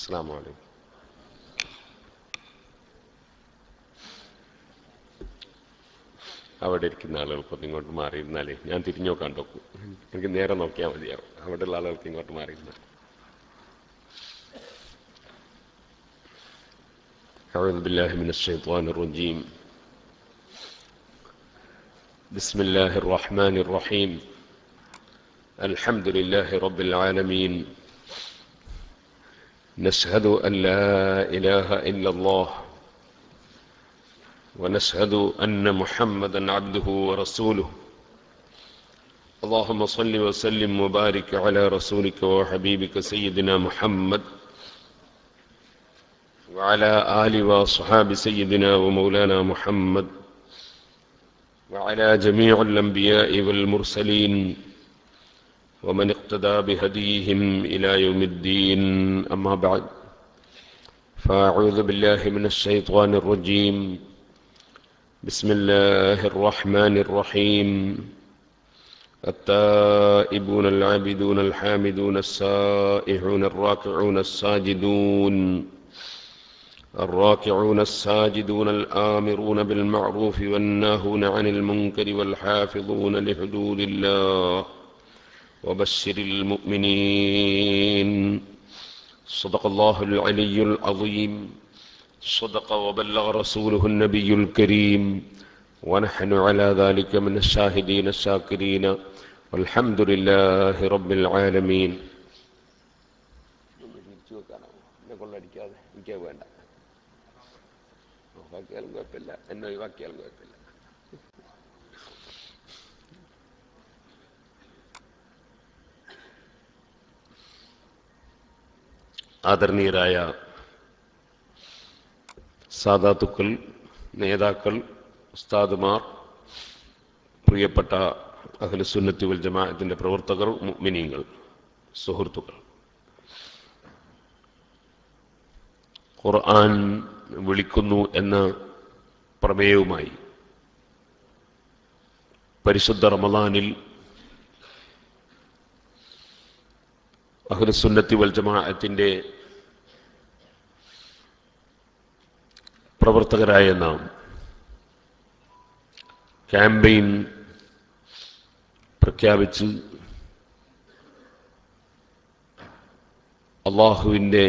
അസ്സലാമു അലൈക്കും. അവിടെ ഇരിക്കുന്ന ആളുകൾക്കൊന്നും ഇങ്ങോട്ട് മാറിയിരുന്നാലേ ഞാൻ തിരിഞ്ഞു നോക്കാൻ നോക്കും. എനിക്ക് നേരെ നോക്കിയാൽ മതിയാവും. അവിടെയുള്ള ആളുകൾക്ക് ഇങ്ങോട്ട് മാറിയിരുന്നാൽ. أعوذ بالله من الشيطان الرجيم. بسم الله الرحمن الرحيم. الحمد لله رب العالمين. نشهد أن لا إله إلا الله ونشهد أن محمدا عبده ورسوله. اللهم صل وسلم وبارك على رسولك وحبيبك سيدنا محمد وعلى آل وصحاب سيدنا ومولانا محمد وعلى جميع الأنبياء والمرسلين ومن اقتدى بهديهم إلى يوم الدين. أما بعد، فأعوذ بالله من الشيطان الرجيم. بسم الله الرحمن الرحيم. التائبون العابدون الحامدون السائحون الراكعون الساجدون الساجدون الآمرون بالمعروف والناهون عن المنكر والحافظون لحدود الله وبشر المؤمنين. صدق الله العلي العظيم. صدق وبلغ رسوله النبي الكريم. ونحن على ذلك من الشاهدين الشاكرين والحمد لله رب العالمين. ആദരണീയരായ സാദാത്തുക്കൾ, നേതാക്കൾ, ഉസ്താദുമാർ, പ്രിയപ്പെട്ട അഹ്ലുസുന്നത്തി വൽ ജമാഅത്തിന്റെ പ്രവർത്തകർ, മുഅ്മിനീങ്ങൾ, സുഹൃത്തുക്കൾ, ഖുർആൻ വിളിക്കുന്നു എന്ന പ്രമേയവുമായി പരിശുദ്ധ റമളാനിൽ അഹ്ലുസുന്നത്തി വൽ ജമാഅത്തിന്റെ പ്രവർത്തകരായ നാം ക്യാമ്പയിൻ പ്രഖ്യാപിച്ച് അല്ലാഹുവിൻ്റെ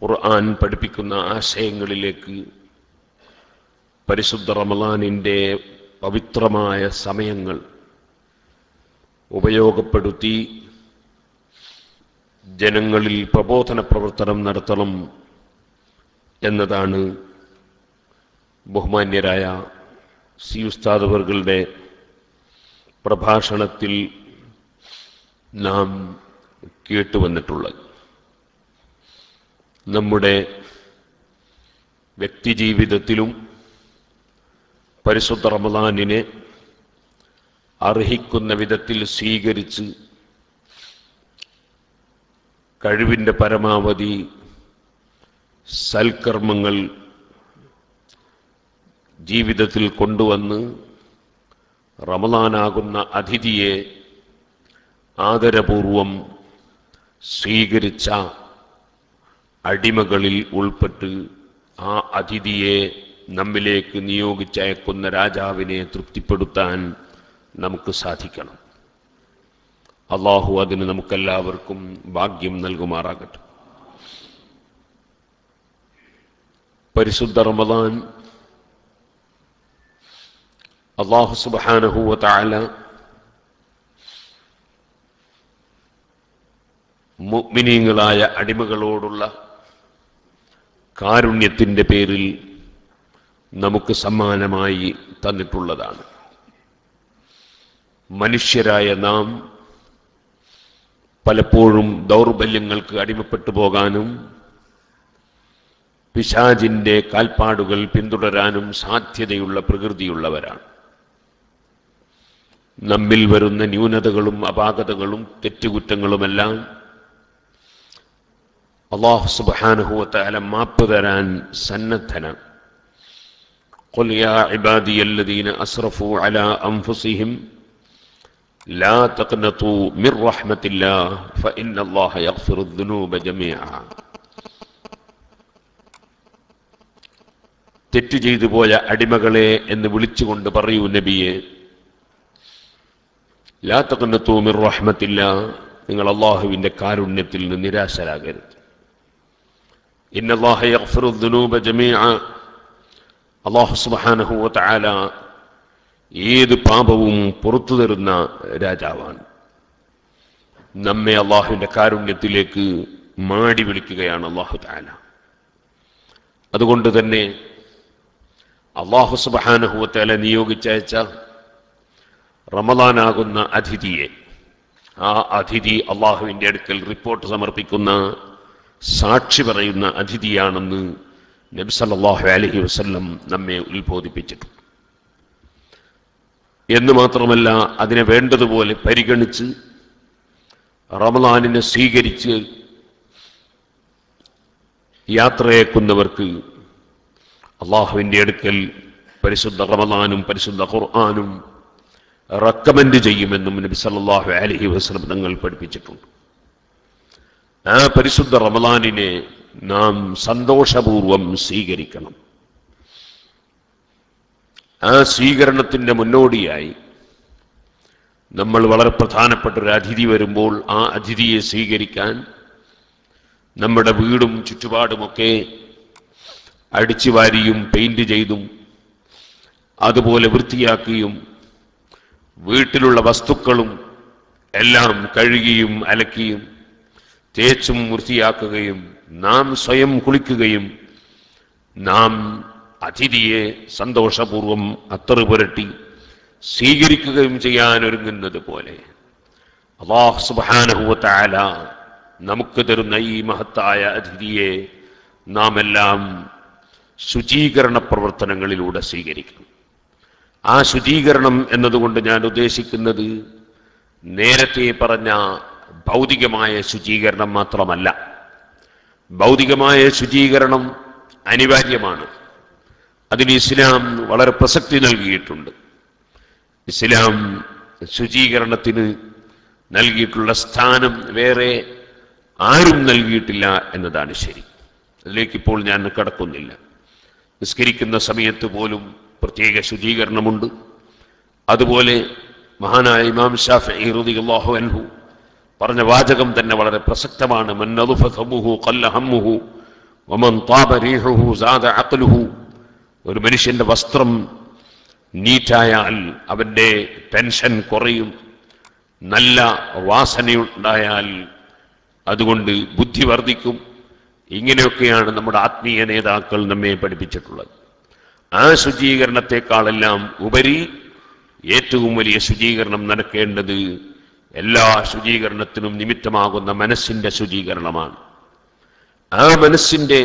ഖുർആൻ പഠിപ്പിക്കുന്ന ആശയങ്ങളിലേക്ക് പരിശുദ്ധ റമളാനിൻ്റെ പവിത്രമായ സമയങ്ങൾ ഉപയോഗപ്പെടുത്തി ജനങ്ങളിൽ പ്രബോധന പ്രവർത്തനം നടത്തണം എന്നതാണ് ബഹുമാന്യരായ സി ഉസ്താദ് അവർകളുടെ പ്രഭാഷണത്തിൽ നാം കേട്ടുവന്നിട്ടുള്ളത്. നമ്മുടെ വ്യക്തിജീവിതത്തിലും പരിശുദ്ധ റമളാനിനെ അർഹിക്കുന്ന വിധത്തിൽ സ്വീകരിച്ച് കഴിവിൻ്റെ പരമാവധി സൽക്കർമ്മങ്ങൾ ജീവിതത്തിൽ കൊണ്ടുവന്ന് റമളാനാകുന്ന അതിഥിയെ ആദരപൂർവം സ്വീകരിച്ച അടിമകളിൽ ഉൾപ്പെട്ട് ആ അതിഥിയെ നമ്മിലേക്ക് നിയോഗിച്ചയക്കുന്ന രാജാവിനെ തൃപ്തിപ്പെടുത്താൻ നമുക്ക് സാധിക്കണം. അല്ലാഹു അതിന് നമുക്കെല്ലാവർക്കും ഭാഗ്യം നൽകുമാറാകട്ടെ. പരിശുദ്ധ റമളാൻ അല്ലാഹു സുബ്ഹാനഹു വ തആല മുഅ്മിനീങ്ങളായ അടിമകളോടുള്ള കാരുണ്യത്തിൻ്റെ പേരിൽ നമുക്ക് സമ്മാനമായി തന്നിട്ടുള്ളതാണ്. മനുഷ്യരായ നാം പലപ്പോഴും ദൗർബല്യങ്ങൾക്ക് അടിമപ്പെട്ടു പോകാനും പിശാചിൻ്റെ കാൽപ്പാടുകൾ പിന്തുടരാനും സാധ്യതയുള്ള പ്രകൃതിയുള്ളവരാണ്. നമ്മിൽ വരുന്ന ന്യൂനതകളും അപാകതകളും തെറ്റുകുറ്റങ്ങളുമെല്ലാം അല്ലാഹു സുബ്ഹാനഹു വ തആല മാപ്പ് തരാൻ സന്നദ്ധനാണ്. ഖുൽ യാ ഇബാദിയല്ലദീന അസ്റഫൂ അലാ അൻഫുസിഹിം ലാ തഖ്നതു മിർ റഹ്മത്തില്ലാഹ് ഫഇന്നല്ലാഹ യഗ്ഫിറു ദുനൂബ ജമീഅ. തെറ്റ് ചെയ്തു പോയ അടിമകളെ എന്ന് വിളിച്ചുകൊണ്ട് പറയൂ നബിയെ, ലാ തഖ്നതു മിർ റഹ്മത്തില്ലാഹ്, നിങ്ങൾ അല്ലാഹുവിന്റെ കാരുണ്യത്തിൽ നിന്ന് നിരാശരാകരുത്. ഇന്നല്ലാഹ യഗ്ഫിറു ദുനൂബ ജമീഅ, അല്ലാഹു സുബ്ഹാനഹു വ തആല ഏത് പാപവും പുറത്തു തരുന്ന രാജാവാണ്. നമ്മെ അല്ലാഹുവിന്റെ കാരുണ്യത്തിലേക്ക് മാടി വിളിക്കുകയാണ് അല്ലാഹു തആല. അതുകൊണ്ട് തന്നെ അല്ലാഹു സുബ്ഹാനഹു വ തആല നിയോഗിച്ചയച്ച റമളാനാകുന്ന അതിഥിയെ, ആ അതിഥി അല്ലാഹുവിന്റെ അടുക്കൽ റിപ്പോർട്ട് സമർപ്പിക്കുന്ന, സാക്ഷി പറയുന്ന അതിഥിയാണെന്ന് നബി സല്ലല്ലാഹു അലൈഹി വസല്ലം നമ്മെ ഉത്ബോധിപ്പിച്ചിട്ടുണ്ട്. എന്ന് മാത്രമല്ല, അതിനെ വേണ്ടതുപോലെ പരിഗണിച്ച് റമളാനിനെ സ്വീകരിച്ച് യാത്രയേക്കുന്നവർക്ക് അല്ലാഹുവിന്റെ അടുക്കൽ പരിശുദ്ധ റമളാനും പരിശുദ്ധ ഖുർആനും റെക്കമെൻഡ് ചെയ്യുമെന്നും നബി സല്ലല്ലാഹു അലൈഹി വസല്ലം തങ്ങൾ പഠിപ്പിച്ചിട്ടുണ്ട്. ആ പരിശുദ്ധ റമളാനിനെ നാം സന്തോഷപൂർവം സ്വീകരിക്കണം. ആ സ്വീകരണത്തിന്റെ മുന്നോടിയായി നമ്മൾ വളരെ പ്രധാനപ്പെട്ട ഒരു അതിഥി വരുമ്പോൾ ആ അതിഥിയെ സ്വീകരിക്കാൻ നമ്മുടെ വീടും ചുറ്റുപാടുമൊക്കെ അടിച്ചു വാരിയും പെയിന്റ് ചെയ്തും അതുപോലെ വൃത്തിയാക്കിയും വീട്ടിലുള്ള വസ്തുക്കളും എല്ലാം കഴുകിയും അലക്കിയും തേച്ചും വൃത്തിയാക്കുകയും നാം സ്വയം കുളിക്കുകയും നാം അതിഥിയെ സന്തോഷപൂർവം അത്തറ് പുരട്ടി സ്വീകരിക്കുകയും ചെയ്യാനൊരുങ്ങുന്നത് പോലെ അല്ലാഹു സുബ്ഹാനഹു വ തആല നമുക്ക് തരുന്ന ഈ മഹത്തായ അതിഥിയെ നാം എല്ലാം ശുചീകരണ പ്രവർത്തനങ്ങളിലൂടെ സ്വീകരിക്കണം. ആ ശുചീകരണം എന്നതുകൊണ്ട് ഞാൻ ഉദ്ദേശിക്കുന്നത് നേരത്തെ പറഞ്ഞ ഭൗതികമായ ശുചീകരണം മാത്രമല്ല. ഭൗതികമായ ശുചീകരണം അനിവാര്യമാണ്. അതിന് ഇസ്ലാം വളരെ പ്രസക്തി നൽകിയിട്ടുണ്ട്. ഇസ്ലാം ശുചീകരണത്തിന് നൽകിയിട്ടുള്ള സ്ഥാനം വേറെ ആരും നൽകിയിട്ടില്ല എന്നതാണ് ശരി. അതിലേക്കിപ്പോൾ ഞാൻ കടക്കുന്നില്ല. നിസ്കരിക്കുന്ന സമയത്ത് പോലും പ്രത്യേക ശുചീകരണമുണ്ട്. അതുപോലെ മഹാനായ ഇമാം ശാഫിഈ റളിയല്ലാഹു അൻഹു പറഞ്ഞ വാചകം തന്നെ വളരെ പ്രസക്തമാണ്. മൻ നദഫ തമുഹു ഖല്ല ഹമ്മുഹു വമൻ താബ റീഹുഹു സാദ അഖ്ലുഹു. ഒരു മനുഷ്യന്റെ വസ്ത്രം നീറ്റായാൽ അവന്റെ ടെൻഷൻ കുറയും. നല്ല വാസനയുണ്ടായാൽ അതുകൊണ്ട് ബുദ്ധി വർദ്ധിക്കും. ഇങ്ങനെയൊക്കെയാണ് നമ്മുടെ ആത്മീയ നേതാക്കൾ നമ്മെ പഠിപ്പിച്ചിട്ടുള്ളത്. ആ ശുചീകരണത്തെക്കാളെല്ലാം ഉപരി ഏറ്റവും വലിയ ശുചീകരണം നടക്കേണ്ടത് എല്ലാ ശുചീകരണത്തിനും നിമിത്തമാകുന്ന മനസ്സിന്റെ ശുചീകരണമാണ്. ആ മനസ്സിന്റെ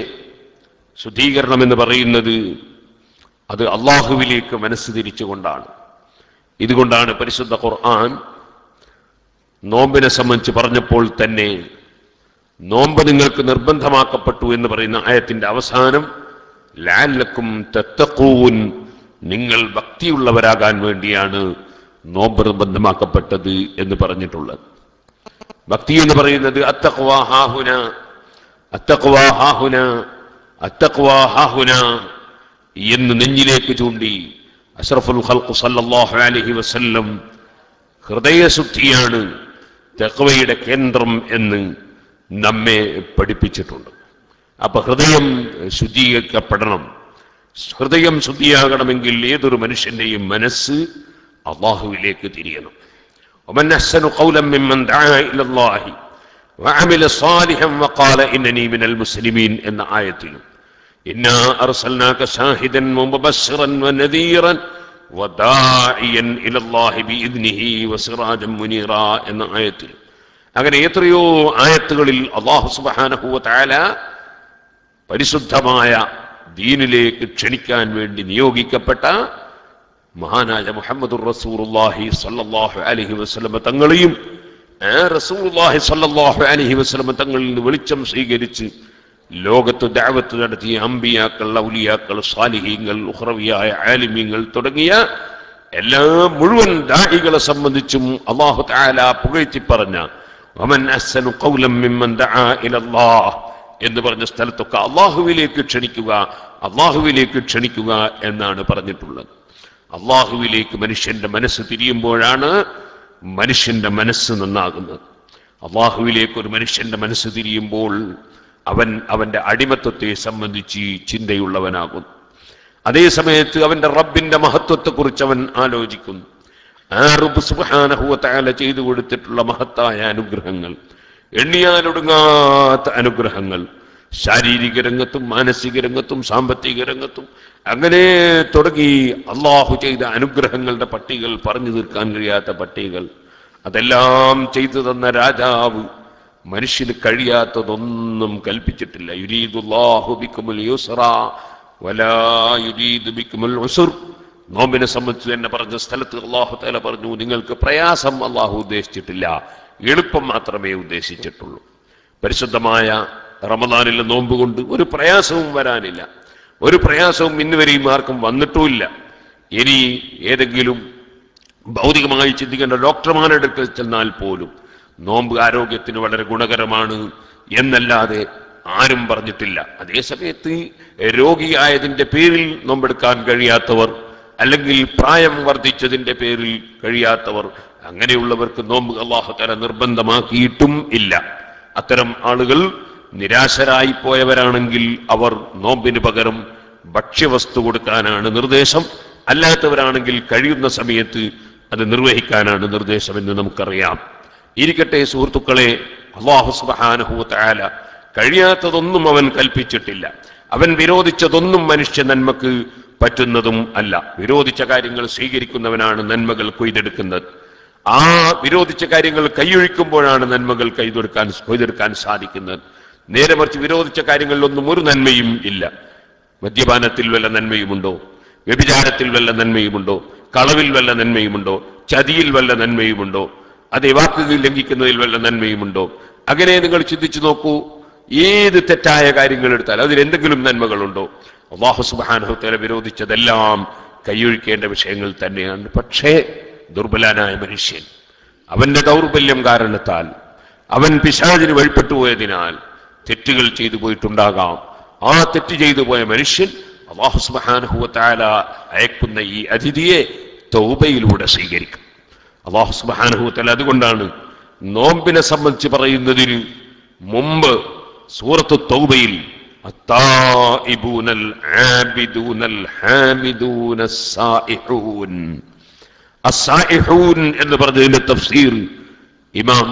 ശുചീകരണം എന്ന് പറയുന്നത് അത് അള്ളാഹുവിലേക്ക് മനസ്സ് തിരിച്ചുകൊണ്ടാണ്. ഇതുകൊണ്ടാണ് പരിശുദ്ധ ഖുർആൻ നോമ്പിനെ സംബന്ധിച്ച് പറഞ്ഞപ്പോൾ തന്നെ നോമ്പ് നിങ്ങൾക്ക് നിർബന്ധമാക്കപ്പെട്ടു എന്ന് പറയുന്ന ആയത്തിന്റെ അവസാനം ലഅല്ലക്കും തത്തഖൂൻ, നിങ്ങൾ ഭക്തിയുള്ളവരാകാൻ വേണ്ടിയാണ് നോമ്പ് നിർബന്ധമാക്കപ്പെട്ടത് എന്ന് പറഞ്ഞിട്ടുള്ളത്. ഭക്തി എന്ന് പറയുന്നത് അത്തഖ്വാ ഹാഹുന, അത്തഖ്വാ ഹാഹുന, അത്തഖ്വാ ഹാഹുന എന്ന് നെഞ്ഞിലേക്ക് ചൂണ്ടി അഷ്റഫുൽ ഖൽഖ് സല്ലല്ലാഹു അലൈഹി വസല്ലം ഹൃദയശുദ്ധിയാണ് തഖ്വയുടെ കേന്ദ്രം എന്ന് നമ്മെ പഠിപ്പിച്ചിട്ടുണ്ട്. അപ്പൊ ഹൃദയം ശുദ്ധീകരിക്കപ്പെടണം. ഹൃദയം ശുദ്ധിയാകണമെങ്കിൽ ഏതൊരു മനുഷ്യന്റെയും മനസ്സ് അല്ലാഹുവിലേക്ക് തിരിയണം. വമൻ അഹ്സനു ഖൗലൻ മിമ്മൻ ദഅ ഇലല്ലാഹി വഅമില സാലിഹൻ വഖാല ഇന്നനി മിനൽ മുസ്ലിമീൻ എന്ന ആയത്തിലും ഇന്നാ അർസൽനാക ഷാഹിദൻ മുബശ്ശിറൻ വനദീറൻ വദാഇയൻ ഇലല്ലാഹി ബിഇദ്നിഹി വസിറാജൻ മുനീറ എന്ന ആയത്തിൽ, അങ്ങനെ എത്രയോ ആയത്തുകളിൽ അല്ലാഹു സുബ്ഹാനഹു വ തആല പരിശുദ്ധമായ ദീനിലേക്ക് ക്ഷണിക്കാൻ വേണ്ടി നിയോഗിക്കപ്പെട്ട മഹാനായ മുഹമ്മദുർ റസൂലുള്ളാഹി സ്വല്ലല്ലാഹു അലൈഹി വസല്ലം തങ്ങളെയും റസൂലുള്ളാഹി സ്വല്ലല്ലാഹു അലൈഹി വസല്ലം തങ്ങളിൽ നിന്ന് വെളിച്ചം സ്വീകരിച്ച് ലോകത്ത് ദഅവത്ത് നടത്തിയ അമ്പിയാക്കൾ, ഔലിയാക്കൾ, സാലിഹീങ്ങൾ, ഉഖ്റവിയായ ആലിമീങ്ങൾ തുടങ്ങിയ എല്ലാ മുഴുവൻ ദാഇകളെ സംബന്ധിച്ചും അല്ലാഹു തആല പുകഴ്ത്തി പറഞ്ഞ വമൻ അഹ്സനു ഖൗലൻ മിമ്മൻ ദആ ഇലല്ലാഹ് എന്ന് പറഞ്ഞ സ്ഥലത്തൊക്കെ അല്ലാഹുവിലേക്ക് ക്ഷണിക്കുക എന്നാണ് പറഞ്ഞിട്ടുള്ളത്. അല്ലാഹുവിലേക്ക് മനുഷ്യന്റെ മനസ്സ് തിരിയുമ്പോഴാണ് മനുഷ്യന്റെ മനസ്സ് നന്നാകുന്നത്. അല്ലാഹുവിലേക്ക് ഒരു മനുഷ്യന്റെ മനസ്സ് തിരിയുമ്പോൾ അവന്റെ അടിമത്വത്തെ സംബന്ധിച്ച് ചിന്തയുള്ളവനാകുന്നു. അതേ സമയത്ത് അവന്റെ റബ്ബിന്റെ മഹത്വത്തെക്കുറിച്ച് അവൻ ആലോചിക്കുന്നു. ആ റബ്ബ് സുബ്ഹാനഹു വ തആല ചെയ്തു കൊടുത്തിട്ടുള്ള മഹത്തായ അനുഗ്രഹങ്ങൾ, എണ്ണിയാലൊടുങ്ങാത്ത അനുഗ്രഹങ്ങൾ, ശാരീരിക രംഗത്തും മാനസിക രംഗത്തും സാമ്പത്തിക രംഗത്തും അങ്ങനെ തുടങ്ങി അള്ളാഹു ചെയ്ത അനുഗ്രഹങ്ങളുടെ പട്ടികൾ പറഞ്ഞു തീർക്കാൻ കഴിയാത്ത പട്ടികൾ. അതെല്ലാം ചെയ്തു തന്ന രാജാവ് മനുഷ്യന് കഴിയാത്തതൊന്നും കൽപ്പിച്ചിട്ടില്ല. യുരീദുല്ലാഹു ബിക്കുമുൽ യുസ്റ വലാ യുരീദു ബിക്കുമുൽ ഉസ്ർ. നോമ്പിനെ സംബന്ധിച്ച് തന്നെ പറഞ്ഞ സ്ഥലത്ത് അല്ലാഹു തആല പറഞ്ഞു, നിങ്ങൾക്ക് പ്രയാസം അല്ലാഹു ഉദ്ദേശിച്ചിട്ടില്ല, എളുപ്പം മാത്രമേ ഉദ്ദേശിച്ചിട്ടുള്ളൂ. പരിശുദ്ധമായ റമദാനിലെ നോമ്പ് കൊണ്ട് ഒരു പ്രയാസവും വരാനില്ല. ഒരു പ്രയാസവും ഇന്നുവരെയും ആർക്കും വന്നിട്ടുമില്ല. ഇനി ഏതെങ്കിലും ഭൗതികമായി ചിന്തിക്കേണ്ട ഡോക്ടർമാരുടെ അടുക്കൽ ചെന്നാൽ പോലും നോമ്പ് ആരോഗ്യത്തിന് വളരെ ഗുണകരമാണ് എന്നല്ലാതെ ആരും പറഞ്ഞിട്ടില്ല. അതേസമയത്ത് രോഗിയായതിന്റെ പേരിൽ നോമ്പെടുക്കാൻ കഴിയാത്തവർ, അല്ലെങ്കിൽ പ്രായം വർദ്ധിച്ചതിന്റെ പേരിൽ കഴിയാത്തവർ, അങ്ങനെയുള്ളവർക്ക് നോമ്പ് അല്ലാഹു തആല നിർബന്ധമാക്കിയിട്ടും ഇല്ല. അത്തരം ആളുകൾ നിരാശരായി പോയവരാണെങ്കിൽ അവർ നോമ്പിന് പകരം ഭക്ഷ്യവസ്തു കൊടുക്കാനാണ് നിർദ്ദേശം. അല്ലാത്തവരാണെങ്കിൽ കഴിയുന്ന സമയത്ത് അത് നിർവഹിക്കാനാണ് നിർദ്ദേശം എന്ന് നമുക്കറിയാം. ഇരിക്കട്ടെ സുഹൃത്തുക്കളെ, അല്ലാഹു സുബ്ഹാനഹു വ തആല കഴിയാത്തതൊന്നും അവൻ കൽപ്പിച്ചിട്ടില്ല. അവൻ വിരോധിച്ചതൊന്നും മനുഷ്യ നന്മക്ക് പറ്റുന്നതും അല്ല. വിരോധിച്ച കാര്യങ്ങൾ സ്വീകരിക്കുന്നവനാണ് നന്മകൾ കൊയ്തെടുക്കുന്നത്. ആ വിരോധിച്ച കാര്യങ്ങൾ കൈയൊഴിക്കുമ്പോഴാണ് നന്മകൾ കൊയ്തെടുക്കാൻ സാധിക്കുന്നത്. നേരെ മറിച്ച് വിരോധിച്ച കാര്യങ്ങളിലൊന്നും ഒരു നന്മയും ഇല്ല. മദ്യപാനത്തിൽ വല്ല നന്മയുമുണ്ടോ? വ്യഭിചാരത്തിൽ വല്ല നന്മയുമുണ്ടോ? കളവിൽ വല്ല നന്മയുമുണ്ടോ? ചതിയിൽ വല്ല നന്മയുമുണ്ടോ? അതേ വാക്കുകൾ ലംഘിക്കുന്നതിൽ വല്ല നന്മയുമുണ്ടോ? അങ്ങനെ നിങ്ങൾ ചിന്തിച്ചു നോക്കൂ. ഏത് തെറ്റായ കാര്യങ്ങൾ എടുത്താൽ അതിലെന്തെങ്കിലും നന്മകളുണ്ടോ? അല്ലാഹു സുബ്ഹാനഹു വ തആല വിരോധിച്ചതെല്ലാം കൈയൊഴിക്കേണ്ട വിഷയങ്ങൾ തന്നെയാണ്. പക്ഷേ ദുർബലനായ മനുഷ്യൻ അവന്റെ ദൗർബല്യം കാരണത്താൽ, അവൻ പിശാചിന് വഴിപ്പെട്ടുപോയതിനാൽ തെറ്റുകൾ ചെയ്തു പോയിട്ടുണ്ടാകാം. ആ തെറ്റ് ചെയ്തു പോയ മനുഷ്യൻ അല്ലാഹു സുബ്ഹാനഹു വ തആല അയക്കുന്ന ഈ അതിഥിയെ തൗബയിലൂടെ സ്വീകരിക്കും. അല്ലാഹു സുബ്ഹാനഹു വ തആല അതുകൊണ്ടാണ് നോമ്പിനെ സംബന്ധിച്ച് പറയുന്നതിന് മുമ്പ് സൂറത്തു തൗബയിൽ അത്താഇബൂനൽ ആബിദൂനൽ ഹാമിദൂനസ് സായിഹൂൻ, അസ്സായിഹൂൻ എന്ന് പറഞ്ഞതിന്റെ തഫ്സീർ ഇമാം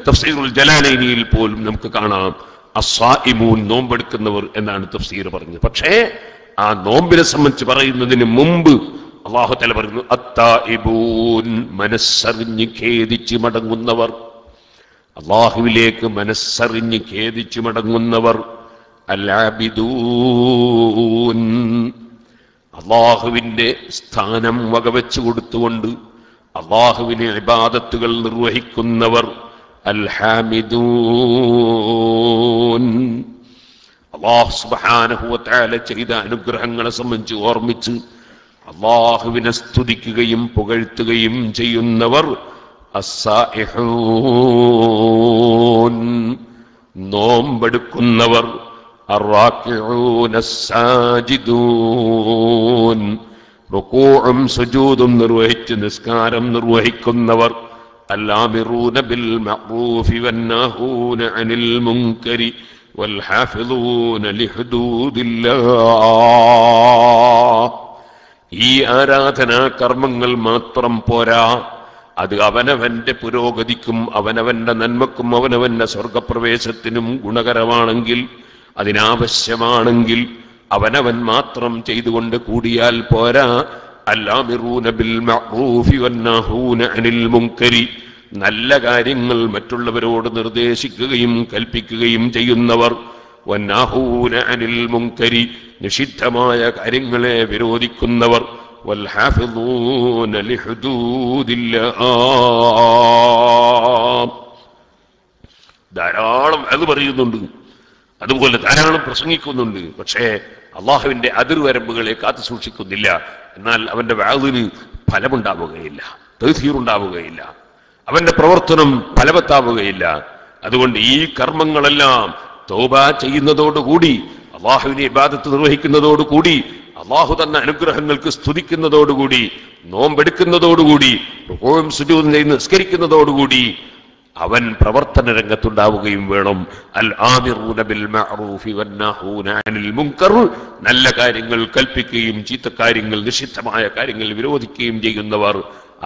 തഫ്സീറുൽ ജലാലൈനിയിൽ പോലും നമുക്ക് കാണാം അസ്സായിമൂൻ, നോമ്പെടുക്കുന്നവർ എന്നാണ് തഫ്സീർ പറഞ്ഞത്. പക്ഷേ ആ നോമ്പിനെ സംബന്ധിച്ച് പറയുന്നതിന് മുമ്പ് അല്ലാഹു തആല പറയുന്നു അത്താഇബൂൻ, മനസ്സറിഞ്ഞ് ഖേദിച്ച് മടങ്ങുന്നവർ, അല്ലാഹുവിലേക്ക് മനസ്സറിഞ്ഞ് ഖേദിച്ച് മടങ്ങുന്നവർ, അൽ-ആബിദൂൻ, അല്ലാഹുവിന്റെ സ്ഥാനം വകവെച്ചു കൊടുത്തുകൊണ്ട് അല്ലാഹുവിനെ ഇബാദത്തുകൾ നിർവഹിക്കുന്നവർ, അൽ-ഹാമിദൂൻ, അല്ലാഹു സുബ്ഹാനഹു വ തആല ചെയ്ത അനുഗ്രഹങ്ങളെ സംബന്ധിച്ച് ഓർമ്മിച്ച് അല്ലാഹുവിനെ സ്തുതിക്കുകയും പുകഴ്ത്തുകയും ചെയ്യുന്നവർ, അസ്സായിഹൂൻ, നോമ്പെടുക്കുന്നവർ, അർറാക്കിഊന അസ്സാജിദൂൻ, റുകൂഉം സുജൂദും നിർവഹിച്ച് നിസ്കാരം നിർവഹിക്കുന്നവർ, അൽആമിറൂന ബിൽ മഅറൂഫി വന്നഹൂന അനിൽ മുൻകരി വൽഹാഫിളൂന ലിഹുദൂദില്ലാഹ്. ഈ ആരാധനാ കർമ്മങ്ങൾ മാത്രം പോരാ, അത് അവനവന്റെ പുരോഗതിക്കും അവനവന്റെ നന്മക്കും അവനവന്റെ സ്വർഗപ്രവേശത്തിനും ഗുണകരമാണെങ്കിൽ, അതിനാവശ്യമാണെങ്കിൽ അവനവൻ മാത്രം ചെയ്തുകൊണ്ട് കൂടിയാൽ പോരാ. അൽആമിറൂന ബിൽ മഅറൂഫി വന്നഹൂന അനിൽ മുൻകരി, നല്ല കാര്യങ്ങൾ മറ്റുള്ളവരോട് നിർദ്ദേശിക്കുകയും കൽപ്പിക്കുകയും ചെയ്യുന്നവർ, വന്നഹൂന അനിൽ മുൻകരി, നിഷിദ്ധമായ കാര്യങ്ങളെ വിരോധിക്കുന്നവർ, വൽഹാഫിളൂന ലിഹുദൂദില്ലാഹ്. ധാരാളം അത് പറയുന്നുണ്ട്, അതുപോലെ ധാരാളം പ്രസംഗിക്കുന്നുണ്ട്. പക്ഷേ അള്ളാഹുവിന്റെ അതിർവരമ്പുകളെ കാത്തു സൂക്ഷിക്കുന്നില്ല. എന്നാൽ അവന്റെ വാളിന് ഫലമുണ്ടാവുകയില്ല, തൗഹീറുണ്ടാവുകയില്ല, അവന്റെ പ്രവർത്തനം ഫലവത്താവുകയില്ല. അതുകൊണ്ട് ഈ കർമ്മങ്ങളെല്ലാം തൗബ ചെയ്യുന്നതോടുകൂടി, അള്ളാഹുവിനെ ഇബാദത്ത് നിർവഹിക്കുന്നതോടുകൂടി, അള്ളാഹു തന്ന അനുഗ്രഹങ്ങൾക്ക് സ്തുതിക്കുന്നതോടുകൂടി, നോമ്പെടുക്കുന്നതോടുകൂടി, റുകൂഉം സുജൂദും ചെയ്ത് നിസ്കരിക്കുന്നതോടുകൂടി അവൻ പ്രവർത്തന രംഗത്തുണ്ടാവുകയും വേണം. അൽ ആമിറൂന ബിൽ മഅറൂഫി വന്നഹൂന അനിൽ മുൻകർ, നല്ല കാര്യങ്ങൾ കൽപ്പിക്കുകയും ചീത്ത കാര്യങ്ങൾ, നിഷിദ്ധമായ കാര്യങ്ങൾ വിരോധിക്കുകയും ചെയ്യുന്നവർ.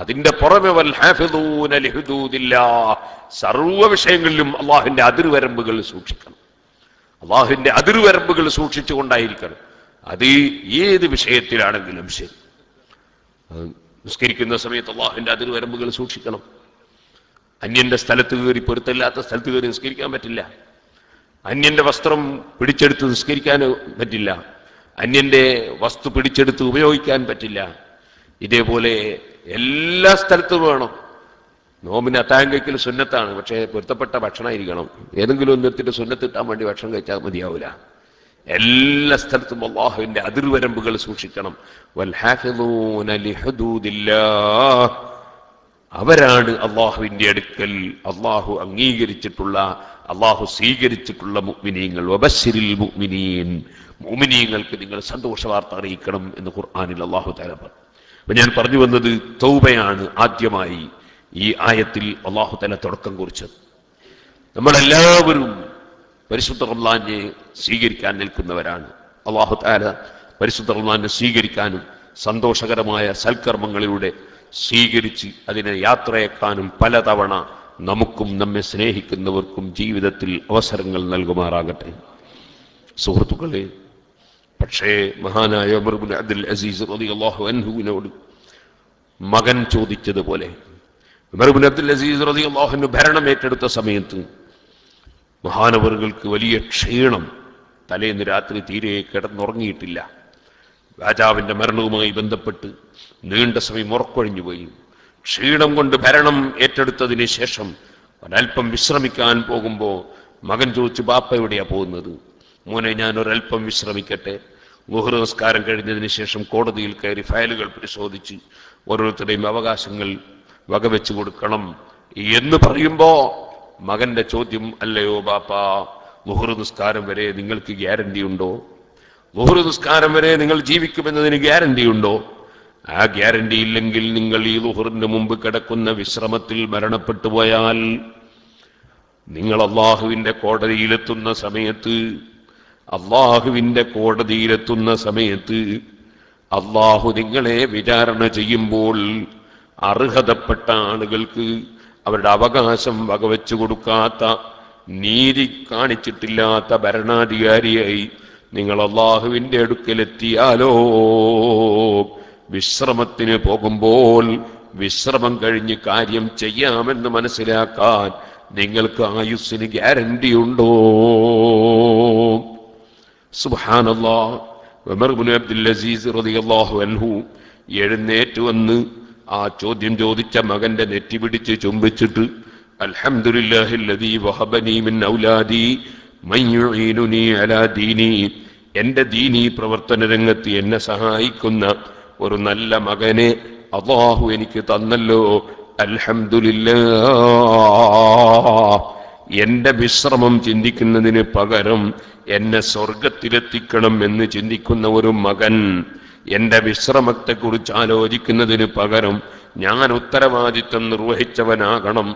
അതിന്റെ പുറമെ വൽ ഹാഫിദൂന ലിഹുദൂദില്ലാഹ്, സർവ്വ വിഷയങ്ങളിലും അള്ളാഹുവിന്റെ അതിർവരമ്പുകൾ സൂക്ഷിക്കണം. അള്ളാഹുവിന്റെ അതിർവരമ്പുകൾ സൂക്ഷിച്ചുകൊണ്ടായിരിക്കണം. അത് ഏത് വിഷയത്തിലാണെങ്കിലും ശരി. നിസ്കരിക്കുന്ന സമയത്ത് അള്ളാഹുവിന്റെ അതിർവരമ്പുകൾ സൂക്ഷിക്കണം. അന്യന്റെ സ്ഥലത്ത് കയറി, പൊരുത്തല്ലാത്ത സ്ഥലത്ത് കയറി നിസ്കരിക്കാൻ പറ്റില്ല. അന്യന്റെ വസ്ത്രം പിടിച്ചെടുത്ത് നിസ്കരിക്കാൻ പറ്റില്ല. അന്യന്റെ വസ്തു പിടിച്ചെടുത്ത് ഉപയോഗിക്കാൻ പറ്റില്ല. ഇതേപോലെ എല്ലാ സ്ഥലത്തും വേണം. നോമ്പിന് അത്താഴം കഴിക്കൽ സുന്നത്താണ്, പക്ഷേ പൊരുത്തപ്പെട്ട ഭക്ഷണമായിരിക്കണം. ഏതെങ്കിലും ഒന്നിടത്തിന്റെ സുന്നത്തിട്ടാൻ വേണ്ടി ഭക്ഷണം കഴിച്ചാൽ മതിയാവില്ല. എല്ലാ സ്ഥലത്തും അള്ളാഹുവിന്റെ അതിർവരമ്പുകൾ സൂക്ഷിക്കണം. വൽ ഹാഫിദൂന ലിഹുദൂദില്ലാഹ്, അവരാണ് അള്ളാഹുവിന്റെ അടുക്കൽ അള്ളാഹു അംഗീകരിച്ചിട്ടുള്ള, അള്ളാഹു സ്വീകരിച്ചിട്ടുള്ള മുഅ്മിനീങ്ങൾ. വബശ്ശിരിൽ മുഅ്മിനീൻ, മുഅ്മിനീങ്ങൾക്ക് നിങ്ങൾ സന്തോഷ വാർത്ത അറിയിക്കണം എന്ന് ഖുർആനിൽ അള്ളാഹു തആല പറഞ്ഞു. അപ്പൊ ഞാൻ പറഞ്ഞു വന്നത് തൗബയാണ് ആദ്യമായി ഈ ആയത്തിൽ അള്ളാഹു തആല തുടക്കം കുറിച്ചത്. നമ്മളെല്ലാവരും പരിശുദ്ധ റമളാനെ സ്വീകരിക്കാൻ നിൽക്കുന്നവരാണ്. അള്ളാഹു തആല പരിശുദ്ധ റമളാനെ സ്വീകരിക്കാനും സന്തോഷകരമായ സൽക്കർമ്മങ്ങളിലൂടെ സ്വീകരിച്ച് അതിനെ യാത്രയാക്കാനും പലതവണ നമുക്കും നമ്മെ സ്നേഹിക്കുന്നവർക്കും ജീവിതത്തിൽ അവസരങ്ങൾ നൽകുമാറാകട്ടെ. സുഹൃത്തുക്കളെ, പക്ഷേ മഹാനായ ഉമർ ഇബ്നു അബ്ദുൽ അസീസ് റളിയല്ലാഹു അൻഹുവിനോട് മകൻ ചോദിച്ചതുപോലെ, ഉമർ ഇബ്നു അബ്ദുൽ അസീസ് റളിയല്ലാഹു അൻഹു ഭരണം ഏറ്റെടുത്ത സമയത്ത് മഹാനവറുകൾക്ക് വലിയ ക്ഷീണം. തലേന്ന് രാത്രി തീരെ കിടന്നുറങ്ങിയിട്ടില്ല. രാജാവിന്റെ മരണവുമായി ബന്ധപ്പെട്ട് നീണ്ട സമയം ഉറക്കൊഴിഞ്ഞുപോയി. ക്ഷീണം കൊണ്ട് ഭരണം ഏറ്റെടുത്തതിന് ശേഷം ഒരൽപ്പം വിശ്രമിക്കാൻ പോകുമ്പോൾ മകൻ ചോദിച്ചു, ബാപ്പ എവിടെയാ പോകുന്നത്? മോനെ, ഞാൻ ഒരൽപ്പം വിശ്രമിക്കട്ടെ. ളുഹർ നമസ്കാരം കഴിഞ്ഞതിന് ശേഷം കോടതിയിൽ കയറി ഫയലുകൾ പരിശോധിച്ച് ഓരോരുത്തരുടെയും അവകാശങ്ങൾ വകവെച്ചു കൊടുക്കണം എന്ന് പറയുമ്പോ മകന്റെ ചോദ്യം, അല്ലയോ ബാപ്പ, ളുഹർ നിസ്കാരം വരെ നിങ്ങൾക്ക് ഗ്യാരണ്ടി ഉണ്ടോ? ളുഹർ നിസ്കാരം വരെ നിങ്ങൾ ജീവിക്കുമെന്നതിന് ഗ്യാരണ്ടി ഉണ്ടോ? ആ ഗ്യാരണ്ടി ഇല്ലെങ്കിൽ നിങ്ങൾ ഈ ളുഹറിന് മുമ്പ് കിടക്കുന്ന വിശ്രമത്തിൽ മരണപ്പെട്ടു പോയാൽ നിങ്ങൾ അള്ളാഹുവിന്റെ കോടതിയിലെത്തുന്ന സമയത്ത് അള്ളാഹു നിങ്ങളെ വിചാരണ ചെയ്യുമ്പോൾ അർഹതപ്പെട്ട ആളുകൾക്ക് അവരുടെ അവകാശം വകവെച്ചു കൊടുക്കാത്ത, നീതി കാണിച്ചിട്ടില്ലാത്ത ഭരണാധികാരിയായി നിങ്ങൾ അള്ളാഹുവിന്റെ അടുക്കലെത്തിയാലോ, വിശ്രമത്തിന് പോകുമ്പോൾ വിശ്രമം കഴിഞ്ഞ് കാര്യം ചെയ്യാമെന്ന് മനസ്സിലാക്കാൻ നിങ്ങൾക്ക് ആയുസ്സിന് ഗ്യാരണ്ടി ഉണ്ടോ? സുബ്ഹാനല്ലാഹ്. ഉമർ ഇബ്നു അബ്ദുൽ അസീസ് റളിയല്ലാഹു അൻഹു എഴുന്നേറ്റ് വന്ന് ആ ചോദ്യം ചോദിച്ച മകന്റെ നെറ്റി പിടിച്ച് ചുംബിച്ചിട്ട്, അൽഹംദുലില്ലാഹില്ലദീ വഹബനി മിൻ ഔലാദി മൻ യുഈനുനി അലാ ദീനി, എന്റെ ദീനീ പ്രവർത്തന രംഗത്ത് എന്നെ സഹായിക്കുന്ന ഒരു നല്ല മകനെ അല്ലാഹു എനിക്ക് തന്നല്ലോ, അൽഹംദുലില്ലാഹ്. എന്റെ വിശ്രമം ചിന്തിക്കുന്നതിന് പകരം എന്നെ സ്വർഗത്തിലെത്തിക്കണം എന്ന് ചിന്തിക്കുന്ന ഒരു മകൻ, എന്റെ വിശ്രമത്തെക്കുറിച്ച് ആലോചിക്കുന്നതിന് പകരം ഞാൻ ഉത്തരവാദിത്വം നിർവഹിച്ചവനാകണം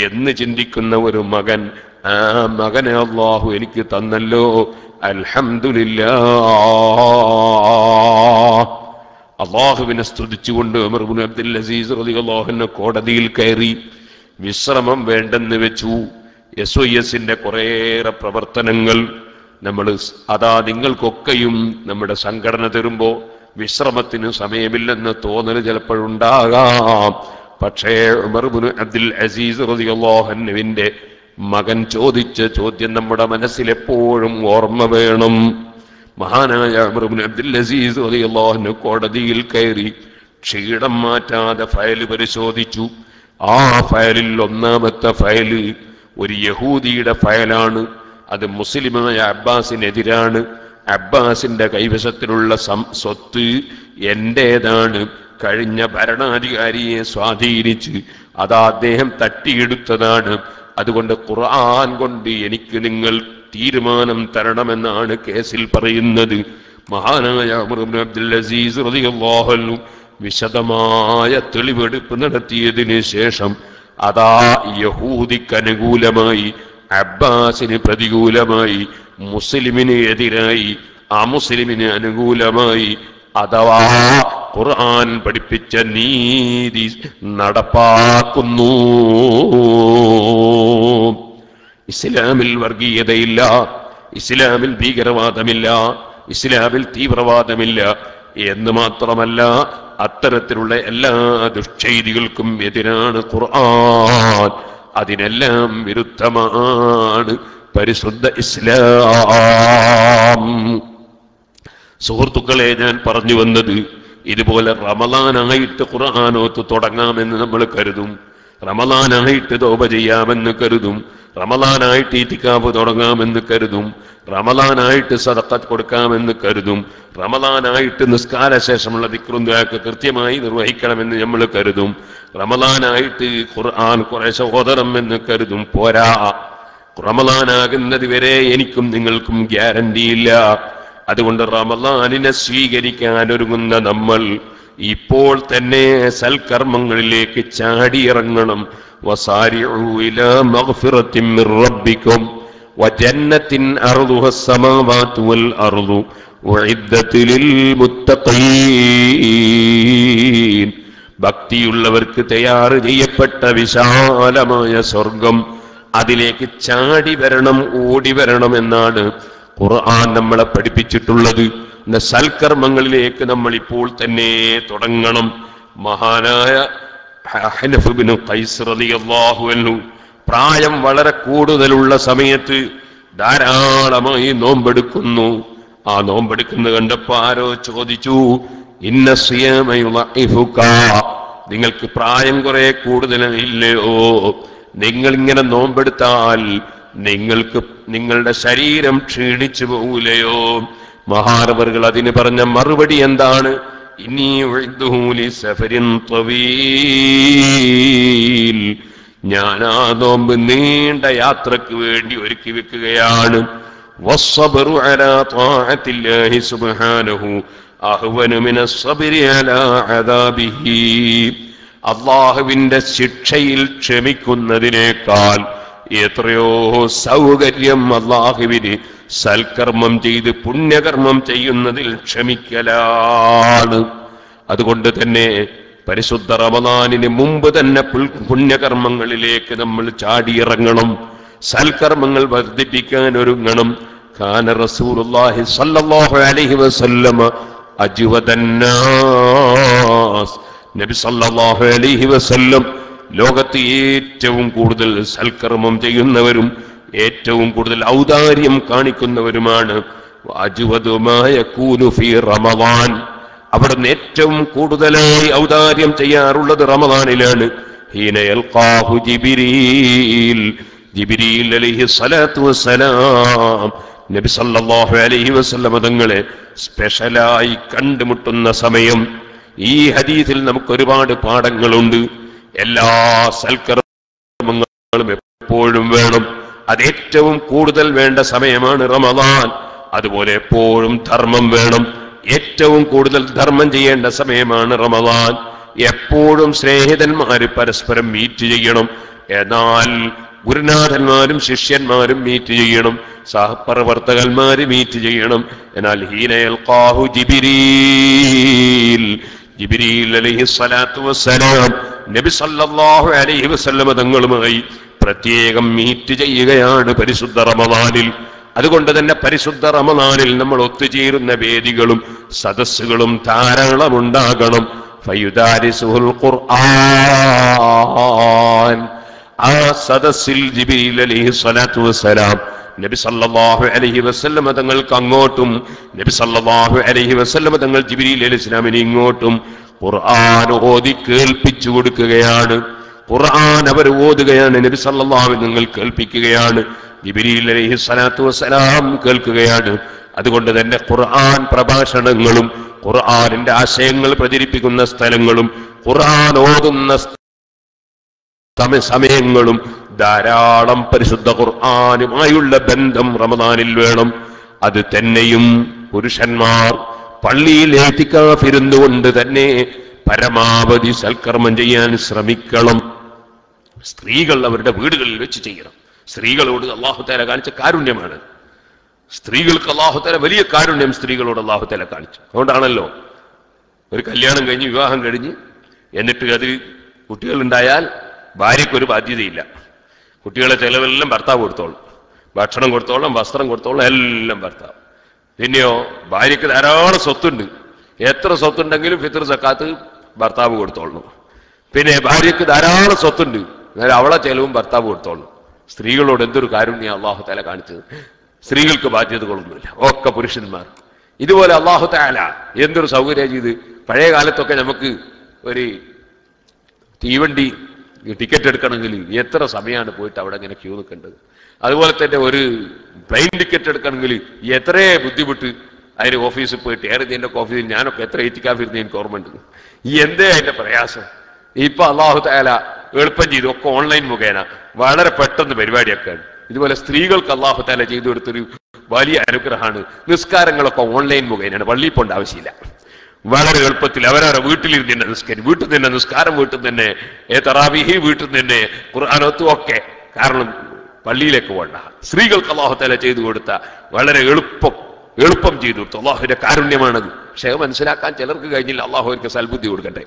എന്ന് ചിന്തിക്കുന്ന ഒരു മകൻ, ആ മകനെ അല്ലാഹു എനിക്ക് തന്നല്ലോ, അൽഹംദുലില്ലാഹ്. അള്ളാഹുവിനെ സ്തുതിച്ചുകൊണ്ട് ഉമർ ഇബ്നു അബ്ദുൽ അസീസ് റളിയല്ലാഹു അൻഹു കോടതിയിൽ കയറി വിശ്രമം വേണ്ടെന്ന് വെച്ചു. SYSന്റെ കുറേയേറെ പ്രവർത്തനങ്ങൾ നമ്മൾ നിങ്ങൾക്കൊക്കെയും നമ്മുടെ സംഘടന തരുമ്പോ വിശ്രമത്തിന് സമയമില്ലെന്ന് തോന്നൽ ചിലപ്പോഴുണ്ടാകാം. പക്ഷേ ഉമർ ഇബ്നു അബ്ദുൽ അസീസ് റളിയല്ലാഹു അൻഹുവിന്റെ മകൻ ചോദിച്ച ചോദ്യം നമ്മുടെ മനസ്സിൽ എപ്പോഴും ഓർമ്മ വേണം. മഹാനായ ഉമർ ഇബ്നു അബ്ദുൽ അസീസ് റളിയല്ലാഹു അൻഹു കോടതിയിൽ കയറി ക്ഷീണം മാറ്റാതെ ഫയൽ പരിശോധിച്ചു. ആ ഫയലിൽ ഒന്നാമത്തെ ഫയല് ഒരു യഹൂദിയുടെ ഫയലാണ്. അത് മുസ്ലിമായ അബ്ബാസിനെതിരാണ്. അബ്ബാസിന്റെ കൈവശത്തിലുള്ള സ്വത്ത് എന്റേതാണ്, കഴിഞ്ഞ ഭരണാധികാരിയെ സ്വാധീനിച്ച് അതാ അദ്ദേഹം തട്ടിയെടുത്തതാണ്. അതുകൊണ്ട് ഖുർആൻ കൊണ്ട് എനിക്ക് നിങ്ങൾ തീരുമാനം തരണമെന്നാണ് കേസിൽ പറയുന്നത്. മഹാനായ ഉമർ ഇബ്നു അബ്ദുൽ അസീസ് റളിയല്ലാഹു അൻഹു വിശദമായ തെളിവെടുപ്പ് നടത്തിയതിന് ശേഷം അതാ യഹൂദിക്ക് അനുകൂലമായി, അബ്ബാസിന് പ്രതികൂലമായി, മുസ്ലിമിന് എതിരായി, അമുസ്ലിമിന് അനുകൂലമായി അഥവാ ഖുർആൻ പഠിപ്പിച്ച നീതി നടപ്പാക്കുന്നു. ഇസ്ലാമിൽ വർഗീയതയില്ല, ഇസ്ലാമിൽ ഭീകരവാദമില്ല, ഇസ്ലാമിൽ തീവ്രവാദമില്ല എന്ന് മാത്രമല്ല, അത്തരത്തിലുള്ള എല്ലാ ദുഷ്ചെയ്തികൾക്കും എതിരാണ് ഖുർആൻ. അതിനെല്ലാം വിരുദ്ധമാണ് പരിശുദ്ധ ഇസ്ലാം. സുഹൃത്തുക്കളെ, ഞാൻ പറഞ്ഞു വന്നത് ഇതുപോലെ റമളാനായിട്ട് ഖുർആനോത്ത് തുടങ്ങാമെന്ന് നമ്മൾ കരുതും, റമളാനായിട്ട് തൗബ ചെയ്യാമെന്ന് കരുതും, റമളാനായിട്ട് ഇത്തിക്കാഫ് തുടങ്ങാമെന്ന് കരുതും, റമളാനായിട്ട് സദഖത്ത് കൊടുക്കാമെന്ന് കരുതും, റമളാനായിട്ട് നിസ്കാര ശേഷമുള്ള ദിക്റും ദുആക്ക് കൃത്യമായി നിർവഹിക്കണമെന്ന് നമ്മൾ കരുതും, റമളാനായിട്ട് ഖുർആൻ കുറേശ്ശെ ഓതണമെന്ന് കരുതും. പോരാ, റമളാനാകുന്നത് വരെ എനിക്കും നിങ്ങൾക്കും ഗ്യാരണ്ടിയില്ല. അതുകൊണ്ട് റമളാനിനെ സ്വീകരിക്കാൻ ഒരുങ്ങുന്ന നമ്മൾ ഇപ്പോൾ തന്നെ സൽക്കർമ്മങ്ങളിലേക്ക് ചാടിയിറങ്ങണം. വസാരിഉ ഇലാ മഗ്ഫിറത്തിൻ മിർ റബ്ബിക്കും വജന്നത്തിൻ അർദുഹ അസ്സമാവാതു വൽ അർദു ഉഇദ്ദത് ലിൽ മുത്തഖീൻ. ഭക്തിയുള്ളവർക്ക് തയ്യാർ ചെയ്യപ്പെട്ട വിശാലമായ സ്വർഗം, അതിലേക്ക് ചാടി വരണം, ഓടി വരണം എന്നാണ് ഖുർആൻ നമ്മളെ പഠിപ്പിച്ചിട്ടുള്ളത്. സൽക്കർമ്മങ്ങളിലേക്ക് നമ്മൾ ഇപ്പോൾ തന്നെ തുടങ്ങണം. മഹാനായ ഹനഫ് ഇബ്നു ഖൈസ് റളിയല്ലാഹു അൻഹു പ്രായം വളരെ കൂടുതലുള്ള സമയത്ത് ധാരാളമായി നോമ്പെടുക്കുന്നു. ആ നോമ്പെടുക്കുന്ന കണ്ടപ്പോ ആരോ ചോദിച്ചു, ഇന്ന സിയാമ യുളഇഫുക, നിങ്ങൾക്ക് പ്രായം കുറെ കൂടുതലില്ലയോ, നിങ്ങൾ ഇങ്ങനെ നോമ്പെടുത്താൽ നിങ്ങൾക്ക് നിങ്ങളുടെ ശരീരം ക്ഷീണിച്ചു പോകൂലയോ? മഹാനവറുകൾ അതിന് പറഞ്ഞ മറുപടി എന്താണ്? ഇന്നീ ഉഇദ്ദുഹു ലിസഫരിൻ തവീൽ, ഞാൻ ആ നോമ്പ് നീണ്ട യാത്രക്ക് വേണ്ടി ഒരുക്കി വെക്കുകയാണ്. വസ്സബ്റു അലാ ത്വാഅത്തില്ലാഹി സുബ്ഹാനഹു അഹ്വനു മിനസ് സബ്രി അലാ അദാബിഹി, അല്ലാഹുവിന്റെ ശിക്ഷയിൽ ക്ഷമിക്കുന്നതിനേക്കാൾ എത്രയോ സൗകര്യം അല്ലാഹുവിന് സൽക്കർമ്മം ചെയ്ത് പുണ്യകർമ്മം ചെയ്യുന്നതിൽ ക്ഷമിക്കലാണ്. അതുകൊണ്ട് തന്നെ പരിശുദ്ധ റമളാനിന് മുമ്പ് തന്നെ പുണ്യകർമ്മങ്ങളിലേക്ക് നമ്മൾ ചാടിയിറങ്ങണം, സൽക്കർമ്മങ്ങൾ വർദ്ധിപ്പിക്കാൻ ഒരുങ്ങണം. കാന റസൂലുള്ളാഹി സ്വല്ലല്ലാഹു അലൈഹി വസല്ലമ അജ്വദന്നാസ്, നബി സ്വല്ലല്ലാഹു അലൈഹി വസല്ലം ലോകത്ത് ഏറ്റവും കൂടുതൽ സൽക്കർമ്മം ചെയ്യുന്നവരും ഏറ്റവും കൂടുതൽ ഔദാര്യം കാണിക്കുന്നവരുമാണ്. അജ്വദു മാ യകൂനു ഫീ റമളാൻ, അവിടുന്ന് ഏറ്റവും കൂടുതലായി ഔദാര്യം ചെയ്യാറുള്ളത് റമളാനിലാണ്. ഹീന യൽഖാഹു ജിബ്രീൽ, ജിബ്രീൽ അലൈഹി സ്വലാത്തു വസ്സലാം നബി സല്ലല്ലാഹു അലൈഹി വസല്ലം തങ്ങളെ സ്പെഷ്യലായി കണ്ടുമുട്ടുന്ന സമയം. ഈ ഹദീസിൽ നമുക്ക് ഒരുപാട് പാഠങ്ങളുണ്ട്. എല്ലാ സൽക്കർമ്മങ്ങളും എപ്പോഴും വേണം, അത് ഏറ്റവും കൂടുതൽ വേണ്ട സമയമാണ് റമളാൻ. അതുപോലെ എപ്പോഴും ധർമ്മം വേണം, ഏറ്റവും കൂടുതൽ ധർമ്മം ചെയ്യേണ്ട സമയമാണ് റമളാൻ. എപ്പോഴും സ്നേഹിതന്മാര് പരസ്പരം മീറ്റ് ചെയ്യണം, എന്നാൽ ഗുരുനാഥന്മാരും ശിഷ്യന്മാരും മീറ്റ് ചെയ്യണം, സഹപ്രവർത്തകന്മാര് മീറ്റ് ചെയ്യണം. എന്നാൽ ഹീന യൽഖാഹു ജിബ്രീൽ, ജിബ്രീൽ അലൈഹി സ്വലാത്തു വസ്സലാം നബി സല്ലല്ലാഹു അലൈഹി വസല്ലം തങ്ങളുമായി പ്രത്യേകം മീറ്റ് ചെയ്യുകയാണ് പരിശുദ്ധ റമളാനിൽ. അതുകൊണ്ട് തന്നെ പരിശുദ്ധ റമളാനിൽ നമ്മൾ ഒത്തുചേരുന്ന വേദികളും സദസ്സുകളും ധാരാളം ഉണ്ടാകണം. ഫയുദാരിസുൽ ഖുർആൻ, ആ സദസ്സിൽ ജിബ്രീൽ അലൈഹി സ്വലാത്തു വസ്സലാം നബി സല്ലല്ലാഹു അലൈഹി വസല്ലം തങ്ങൾക്ക് അങ്ങോട്ടും, നബി സല്ലല്ലാഹു അലൈഹി വസല്ലം തങ്ങൾ ജിബ്രീൽ അലൈഹി സ്വലാമിനെ ഇങ്ങോട്ടും ഖുർആൻ ഓതി കേൾപ്പിച്ചു കൊടുക്കുകയാണ്. ഖുർആൻ അവർ ഓതുകയാണ്, നബി സല്ലല്ലാഹു അലൈഹി തങ്ങൾ കേൾപ്പിക്കുകയാണ്, ജിബ്രീൽ അലൈഹി സ്വലാത്തു വസ്സലാം കേൾക്കുകയാണ്. അതുകൊണ്ട് തന്നെ ഖുർആൻ പ്രഭാഷണങ്ങളും ഖുർആനിന്റെ ആശയങ്ങൾ പ്രചരിപ്പിക്കുന്ന സ്ഥലങ്ങളും ഖുർആൻ ഓതുന്ന സമയങ്ങളും ധാരാളം പരിശുദ്ധ ഖുർആനുമായുള്ള ബന്ധം റമദാനിൽ വേണം. അത് തന്നെയും പുരുഷന്മാർ പള്ളിയിൽ ഇഅ്തികാഫിരുന്നുകൊണ്ട് തന്നെ പരമാവധി സൽക്കർമ്മം ചെയ്യാൻ ശ്രമിക്കണം. സ്ത്രീകൾ അവരുടെ വീടുകളിൽ വെച്ച് ചെയ്യണം. സ്ത്രീകളോട് അല്ലാഹു തആല കാണിച്ച കാരുണ്യമാണ്. സ്ത്രീകൾക്ക് അല്ലാഹു തആല വലിയ കാരുണ്യം സ്ത്രീകളോട് അല്ലാഹു തആല കാണിച്ചു. അതുകൊണ്ടാണല്ലോ ഒരു കല്യാണം കഴിഞ്ഞ് വിവാഹം കഴിഞ്ഞ് എന്നിട്ട് അത് കുട്ടികളുണ്ടായാൽ ഭാര്യയ്ക്കൊരു ബാധ്യതയില്ല. കുട്ടികളെ ചെലവെല്ലാം ഭർത്താവ് കൊടുത്തോളും, ഭക്ഷണം കൊടുത്തോളം, വസ്ത്രം കൊടുത്തോളം, എല്ലാം ഭർത്താവ്. പിന്നെയോ ഭാര്യയ്ക്ക് ധാരാളം സ്വത്തുണ്ട്. എത്ര സ്വത്തുണ്ടെങ്കിലും ഫിത്ർ സക്കാത്ത് ഭർത്താവ് കൊടുത്തോളണം. പിന്നെ ഭാര്യയ്ക്ക് ധാരാളം സ്വത്തുണ്ട്, എന്നാൽ അവളെ ചെലവും ഭർത്താവ് കൊടുത്തോളണം. സ്ത്രീകളോട് എന്തൊരു കാരുണ്യ അല്ലാഹു തആല കാണിച്ചത്. സ്ത്രീകൾക്ക് ബാധ്യതകളൊന്നുമില്ല, ഒക്കെ പുരുഷന്മാർ. ഇതുപോലെ അല്ലാഹു തആല എന്തൊരു സൗകര്യം ചെയ്ത്. പഴയ കാലത്തൊക്കെ നമുക്ക് ഒരു തീവണ്ടി ടിക്കറ്റ് എടുക്കണമെങ്കിൽ എത്ര സമയമാണ് പോയിട്ട് അവിടെ ഇങ്ങനെ ക്യൂ നിൽക്കേണ്ടത്. അതുപോലെ തന്നെ ഒരു പ്ലെയിൻ ടിക്കറ്റ് എടുക്കണമെങ്കിൽ എത്രേ ബുദ്ധിമുട്ട് അതിന് ഓഫീസിൽ പോയിട്ട് ഏറെ ഓഫീസിൽ ഞാനൊക്കെ എത്ര ഇഅ്തികാഫിരുന്ന് എനിക്ക് ഓർമ്മയുണ്ട്. എന്തേ അതിന്റെ പ്രയാസം. ഇപ്പൊ അല്ലാഹു തആല എളുപ്പം ചെയ്തു, ഒക്കെ ഓൺലൈൻ മുഖേന വളരെ പെട്ടെന്ന് പരിപാടിയൊക്കെയാണ്. ഇതുപോലെ സ്ത്രീകൾക്ക് അല്ലാഹു തആല ചെയ്തു കൊടുത്തൊരു വലിയ അനുഗ്രഹമാണ്. നിസ്കാരങ്ങളൊക്കെ ഓൺലൈൻ മുഖേനയാണ്, പള്ളിയിൽ പോകേണ്ട ആവശ്യമില്ല. വളരെ എളുപ്പത്തിൽ അവരവരെ വീട്ടിലിരുന്ന് തന്നെ നിസ്കാരം, വീട്ടിൽ തന്നെ നിസ്കാരം, വീട്ടിൽ തന്നെ തറാവീഹ്, വീട്ടിൽ തന്നെ ഖുർആനോത്തും ഒക്കെ. കാരണം പള്ളിയിലേക്ക് പോകണ്ട. സ്ത്രീകൾക്ക് അല്ലാഹു തആല ചെയ്തു കൊടുത്ത വളരെ എളുപ്പം ചെയ്തു കൊടുത്തു. അല്ലാഹുവിന്റെ കാരുണ്യമാണത്. പക്ഷേ മനസ്സിലാക്കാൻ ചിലർക്ക് കഴിഞ്ഞില്ല. അല്ലാഹു അവർക്ക് സൽബുദ്ധി കൊടുക്കട്ടെ.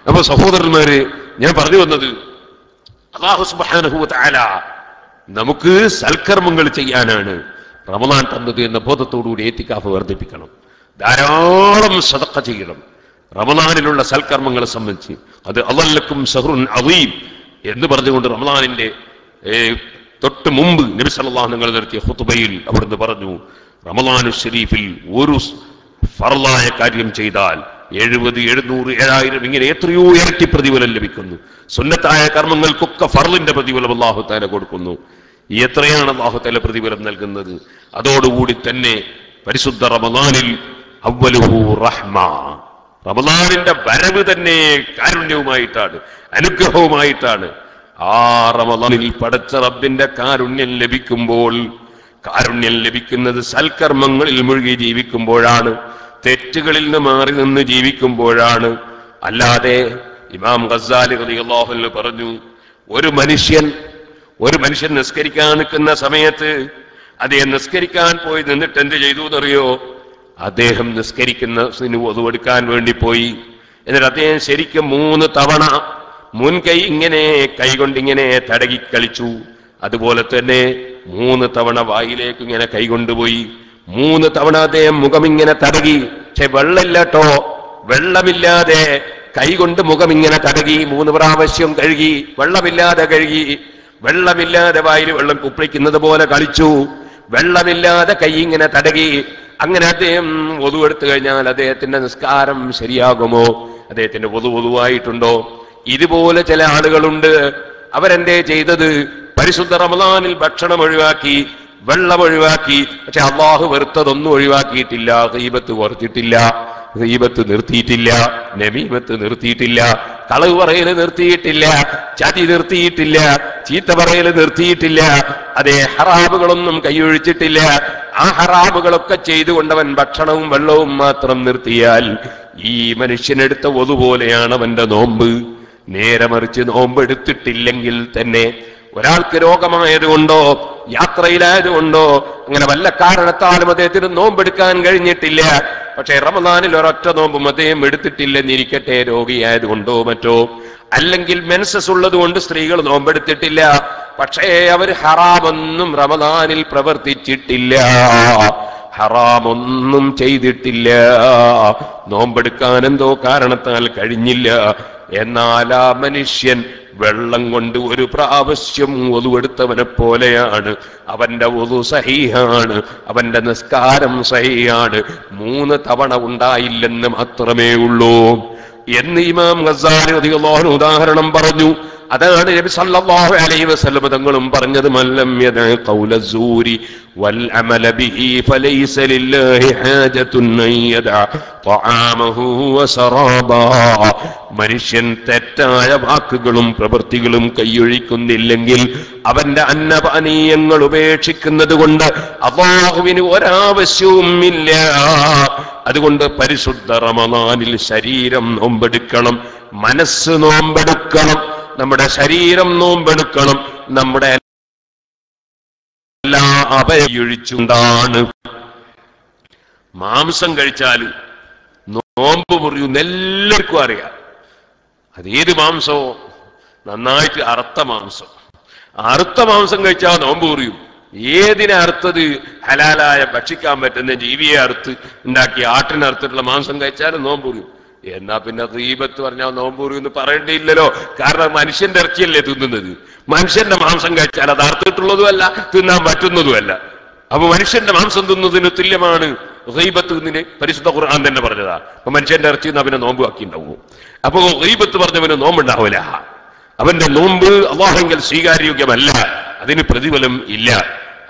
അപ്പൊ സഹോദരന്മാര്, ഞാൻ പറഞ്ഞു വന്നത് അല്ലാഹു സുബ്ഹാനഹു വ തആല നമുക്ക് സൽക്കർമ്മങ്ങൾ ചെയ്യാനാണ് റമദാൻ തന്നത് എന്ന ബോധത്തോടുകൂടി ഇഅ്തികാഫ് വർദ്ധിപ്പിക്കണം. ധാരാളം സദഖ ചെയ്യണം. റമദാനിലുള്ള സൽക്കർമ്മങ്ങളെ സംബന്ധിച്ച് അത് അളല്ലക്കും ശഹ്റുൻ അളീം എന്ന് പറഞ്ഞുകൊണ്ട് റമദാനിന്റെ തൊട്ട് മുമ്പ് നബി സല്ലല്ലാഹു അലൈഹി വസല്ലം നടത്തിയ ഖുതുബയിൽ അവിടുന്ന് പറഞ്ഞു, റമദാനു ശരീഫിൽ ഒരു ഫർളായ കാര്യം ചെയ്താൽ 70, 700, 7000 ഇങ്ങനെ എത്രയോ ഇരട്ടി പ്രതിഫലം ലഭിക്കുന്നു. സുന്നത്തായ കർമ്മങ്ങൾക്കൊക്കെ ഫർളിന്റെ പ്രതിഫലം അല്ലാഹു തആല കൊടുക്കുന്നു. എത്രയാണ് അല്ലാഹു തആല പ്രതിഫലം നൽകുന്നത്. അതോടുകൂടി തന്നെ പരിശുദ്ധ റമദാനിൽ അവ്വലുഹു റഹ്മ, റമദാനിന്റെ വരവ് തന്നെ കാരുണ്യവുമായിട്ടാണ്, അനുഗ്രഹവുമായിട്ടാണ്. ആ റമദാനിൽ പടച്ച റബ്ബിന്റെ കാരുണ്യം ലഭിക്കുമ്പോൾ, കാരുണ്യം ലഭിക്കുന്നത് സൽക്കർമ്മങ്ങളിൽ മുഴുകി ജീവിക്കുമ്പോഴാണ്, തെറ്റുകളിൽ നിന്ന് മാറി നിന്ന് ജീവിക്കുമ്പോഴാണ്. അല്ലാതെ ഇമാം ഗസ്സാലി റളിയല്ലാഹു അൻഹു പറഞ്ഞു, ഒരു മനുഷ്യൻ നിസ്കരിക്കാൻ നിൽക്കുന്ന സമയത്ത് അദ്ദേഹം നിസ്കരിക്കാൻ പോയി നിന്നിട്ട് എന്ത് ചെയ്തു എന്നറിയോ? അദ്ദേഹം നിസ്കരിക്കുന്നതിന് ഒതുവെടുക്കാൻ വേണ്ടി പോയി. എന്നിട്ട് അദ്ദേഹം ശരിക്കും 3 തവണ മുൻകൈ ഇങ്ങനെ കൈകൊണ്ടിങ്ങനെ തടകി കളിച്ചു. അതുപോലെ തന്നെ 3 തവണ വായിലേക്ക് ഇങ്ങനെ കൈകൊണ്ടുപോയി. 3 തവണ അദ്ദേഹം മുഖം ഇങ്ങനെ തടകി. പക്ഷെ വെള്ളമില്ലാട്ടോ, വെള്ളമില്ലാതെ കൈകൊണ്ട് മുഖം ഇങ്ങനെ തടകി. 3 പ്രാവശ്യം കഴുകി, വെള്ളമില്ലാതെ കഴുകി. വെള്ളമില്ലാതെ വായിൽ വെള്ളം കുപ്പിക്കുന്നത് പോലെ കളിച്ചു. വെള്ളമില്ലാതെ കൈ ഇങ്ങനെ തടകി. അങ്ങനെ അദ്ദേഹം വധു എടുത്തു കഴിഞ്ഞാൽ അദ്ദേഹത്തിന്റെ നിസ്കാരം ശരിയാകുമോ? അദ്ദേഹത്തിന്റെ വധുവായിട്ടുണ്ടോ? ഇതുപോലെ ചില ആളുകളുണ്ട്. അവരെന്തേ ചെയ്തത്? പരിശുദ്ധ റമദാനിൽ ഭക്ഷണം ഒഴിവാക്കി, വെള്ളം ഒഴിവാക്കി. പക്ഷെ അല്ലാഹു വെറുത്തതൊന്നും ഒഴിവാക്കിയിട്ടില്ല. ഗീബത്ത് കുറച്ചിട്ടില്ല, ഗീബത്ത് നിർത്തിയിട്ടില്ല, നമീമത്ത് നിർത്തിയിട്ടില്ല, കളവ് പറയല് നിർത്തിയിട്ടില്ല, ചതി നിർത്തിയിട്ടില്ല, ചീത്ത പറയല് നിർത്തിയിട്ടില്ല. അതേ ഹറാമുകളൊന്നും കൈയൊഴിച്ചിട്ടില്ല. ആ ഹറാമുകളൊക്കെ ചെയ്തുകൊണ്ടവൻ ഭക്ഷണവും വെള്ളവും മാത്രം നിർത്തിയാൽ ഈ മനുഷ്യനെടുത്ത ഒതുപോലെയാണ് അവന്റെ നോമ്പ്. നേരെ മറിച്ച് നോമ്പെടുത്തിട്ടില്ലെങ്കിൽ തന്നെ ഒരാൾക്ക് രോഗമായതുകൊണ്ടോ യാത്രയിലായതുകൊണ്ടോ അങ്ങനെ വല്ല കാരണത്താലും അദ്ദേഹത്തിന് നോമ്പെടുക്കാൻ കഴിഞ്ഞിട്ടില്ല. പക്ഷേ റമദാനിൽ ഒരൊറ്റ നോമ്പും അദ്ദേഹം എടുത്തിട്ടില്ലെന്നിരിക്കട്ടെ, രോഗിയായതുകൊണ്ടോ മറ്റോ, അല്ലെങ്കിൽ മെൻസസ് ഉള്ളത് കൊണ്ട് സ്ത്രീകൾ നോമ്പെടുത്തിട്ടില്ല. പക്ഷേ അവർ ഹറാമൊന്നും റമദാനിൽ പ്രവർത്തിച്ചിട്ടില്ല, ഹറാമൊന്നും ചെയ്തിട്ടില്ല. നോമ്പെടുക്കാൻ എന്തോ കാരണത്താൽ കഴിഞ്ഞില്ല. എന്നാൽ ആ മനുഷ്യൻ വെള്ളം കൊണ്ട് ഒരു പ്രാവശ്യം ഒതുവെടുത്തവനെ പോലെയാണ്. അവന്റെ ഒതു സഹീഹാണ്, അവന്റെ നിസ്കാരം സഹീഹാണ്. 3 തവണ ഉണ്ടായില്ലെന്ന് മാത്രമേ ഉള്ളൂ എന്ന് ഇമാം ഗസ്സാലി റളിയല്ലാഹു അൻഹു ഉദാഹരണം പറഞ്ഞു. അതാണ് നബി സല്ലല്ലാഹു അലൈഹി വസല്ലം തങ്ങളും പറഞ്ഞത്, മല്ലം യദഅ ഖൗല സൂരി വൽ അമല ബിഹി ഫലൈസ ലില്ലാഹി ഹാജത്തുൻ അൻ യദഅ തആമഹു വസറാബാ. മനുഷ്യൻ തെറ്റായ വാക്കുകളും പ്രവൃത്തികളും കൈയൊഴിക്കുന്നില്ലെങ്കിൽ അവന്റെ അന്നപാനീയങ്ങൾ ഉപേക്ഷിക്കുന്നത് കൊണ്ട് അല്ലാഹുവിന് ഒരാവശ്യവുമില്ല. അതുകൊണ്ട് പരിശുദ്ധ റമളാനിൽ ശരീരം നോമ്പെടുക്കണം, മനസ്സ് നോമ്പെടുക്കണം, നമ്മുടെ ശരീരം നോമ്പെടുക്കണം, നമ്മുടെ എല്ലാ അപയൊഴിച്ചുകൊണ്ടാണ്. മാംസം കഴിച്ചാൽ നോമ്പ് മുറിയുന്ന എല്ലാവർക്കും അറിയാം. അതേത് മാംസമോ? നന്നായിട്ട് അറുത്ത മാംസം. അറുത്ത മാംസം കഴിച്ചാൽ നോമ്പ് മുറിയും. ഏതിനെ അറുത്തത്? ഹലാലായ ഭക്ഷിക്കാൻ പറ്റുന്ന ജീവിയെ അറുത്ത് ഉണ്ടാക്കി ആട്ടിനെ അറുത്തിട്ടുള്ള മാംസം കഴിച്ചാലും നോമ്പ് മുറിയും. എന്നാ പിന്നെ ഗീബത്ത് പറഞ്ഞാൽ നോമ്പ് മുറിയുമെന്ന് പറയേണ്ടിയില്ലല്ലോ. കാരണം മനുഷ്യന്റെ ഇറച്ചിയല്ലേ തിന്നുന്നത്. മനുഷ്യന്റെ മാംസം കഴിച്ചാൽ അത് അറുത്തിട്ടുള്ളതുമല്ല, തിന്നാൻ പറ്റുന്നതുമല്ല. അപ്പൊ മനുഷ്യന്റെ മാംസം തിന്നതിന് തുല്യമാണ് ഗീബത്ത് തിന്നിന്. പരിശുദ്ധ ഖുർആൻ തന്നെ പറഞ്ഞതാ. അപ്പൊ മനുഷ്യന്റെ ഇറച്ചി നിന്ന് അവനെ നോമ്പ് ആക്കി ഉണ്ടാവും. അപ്പൊ ഗീബത്ത് പറഞ്ഞവന് നോമ്പുണ്ടാവില്ല. അവന്റെ നോമ്പ് അല്ലാഹുവിങ്കൽ സ്വീകാര്യോഗ്യമല്ല, അതിന് പ്രതിഫലം ഇല്ല.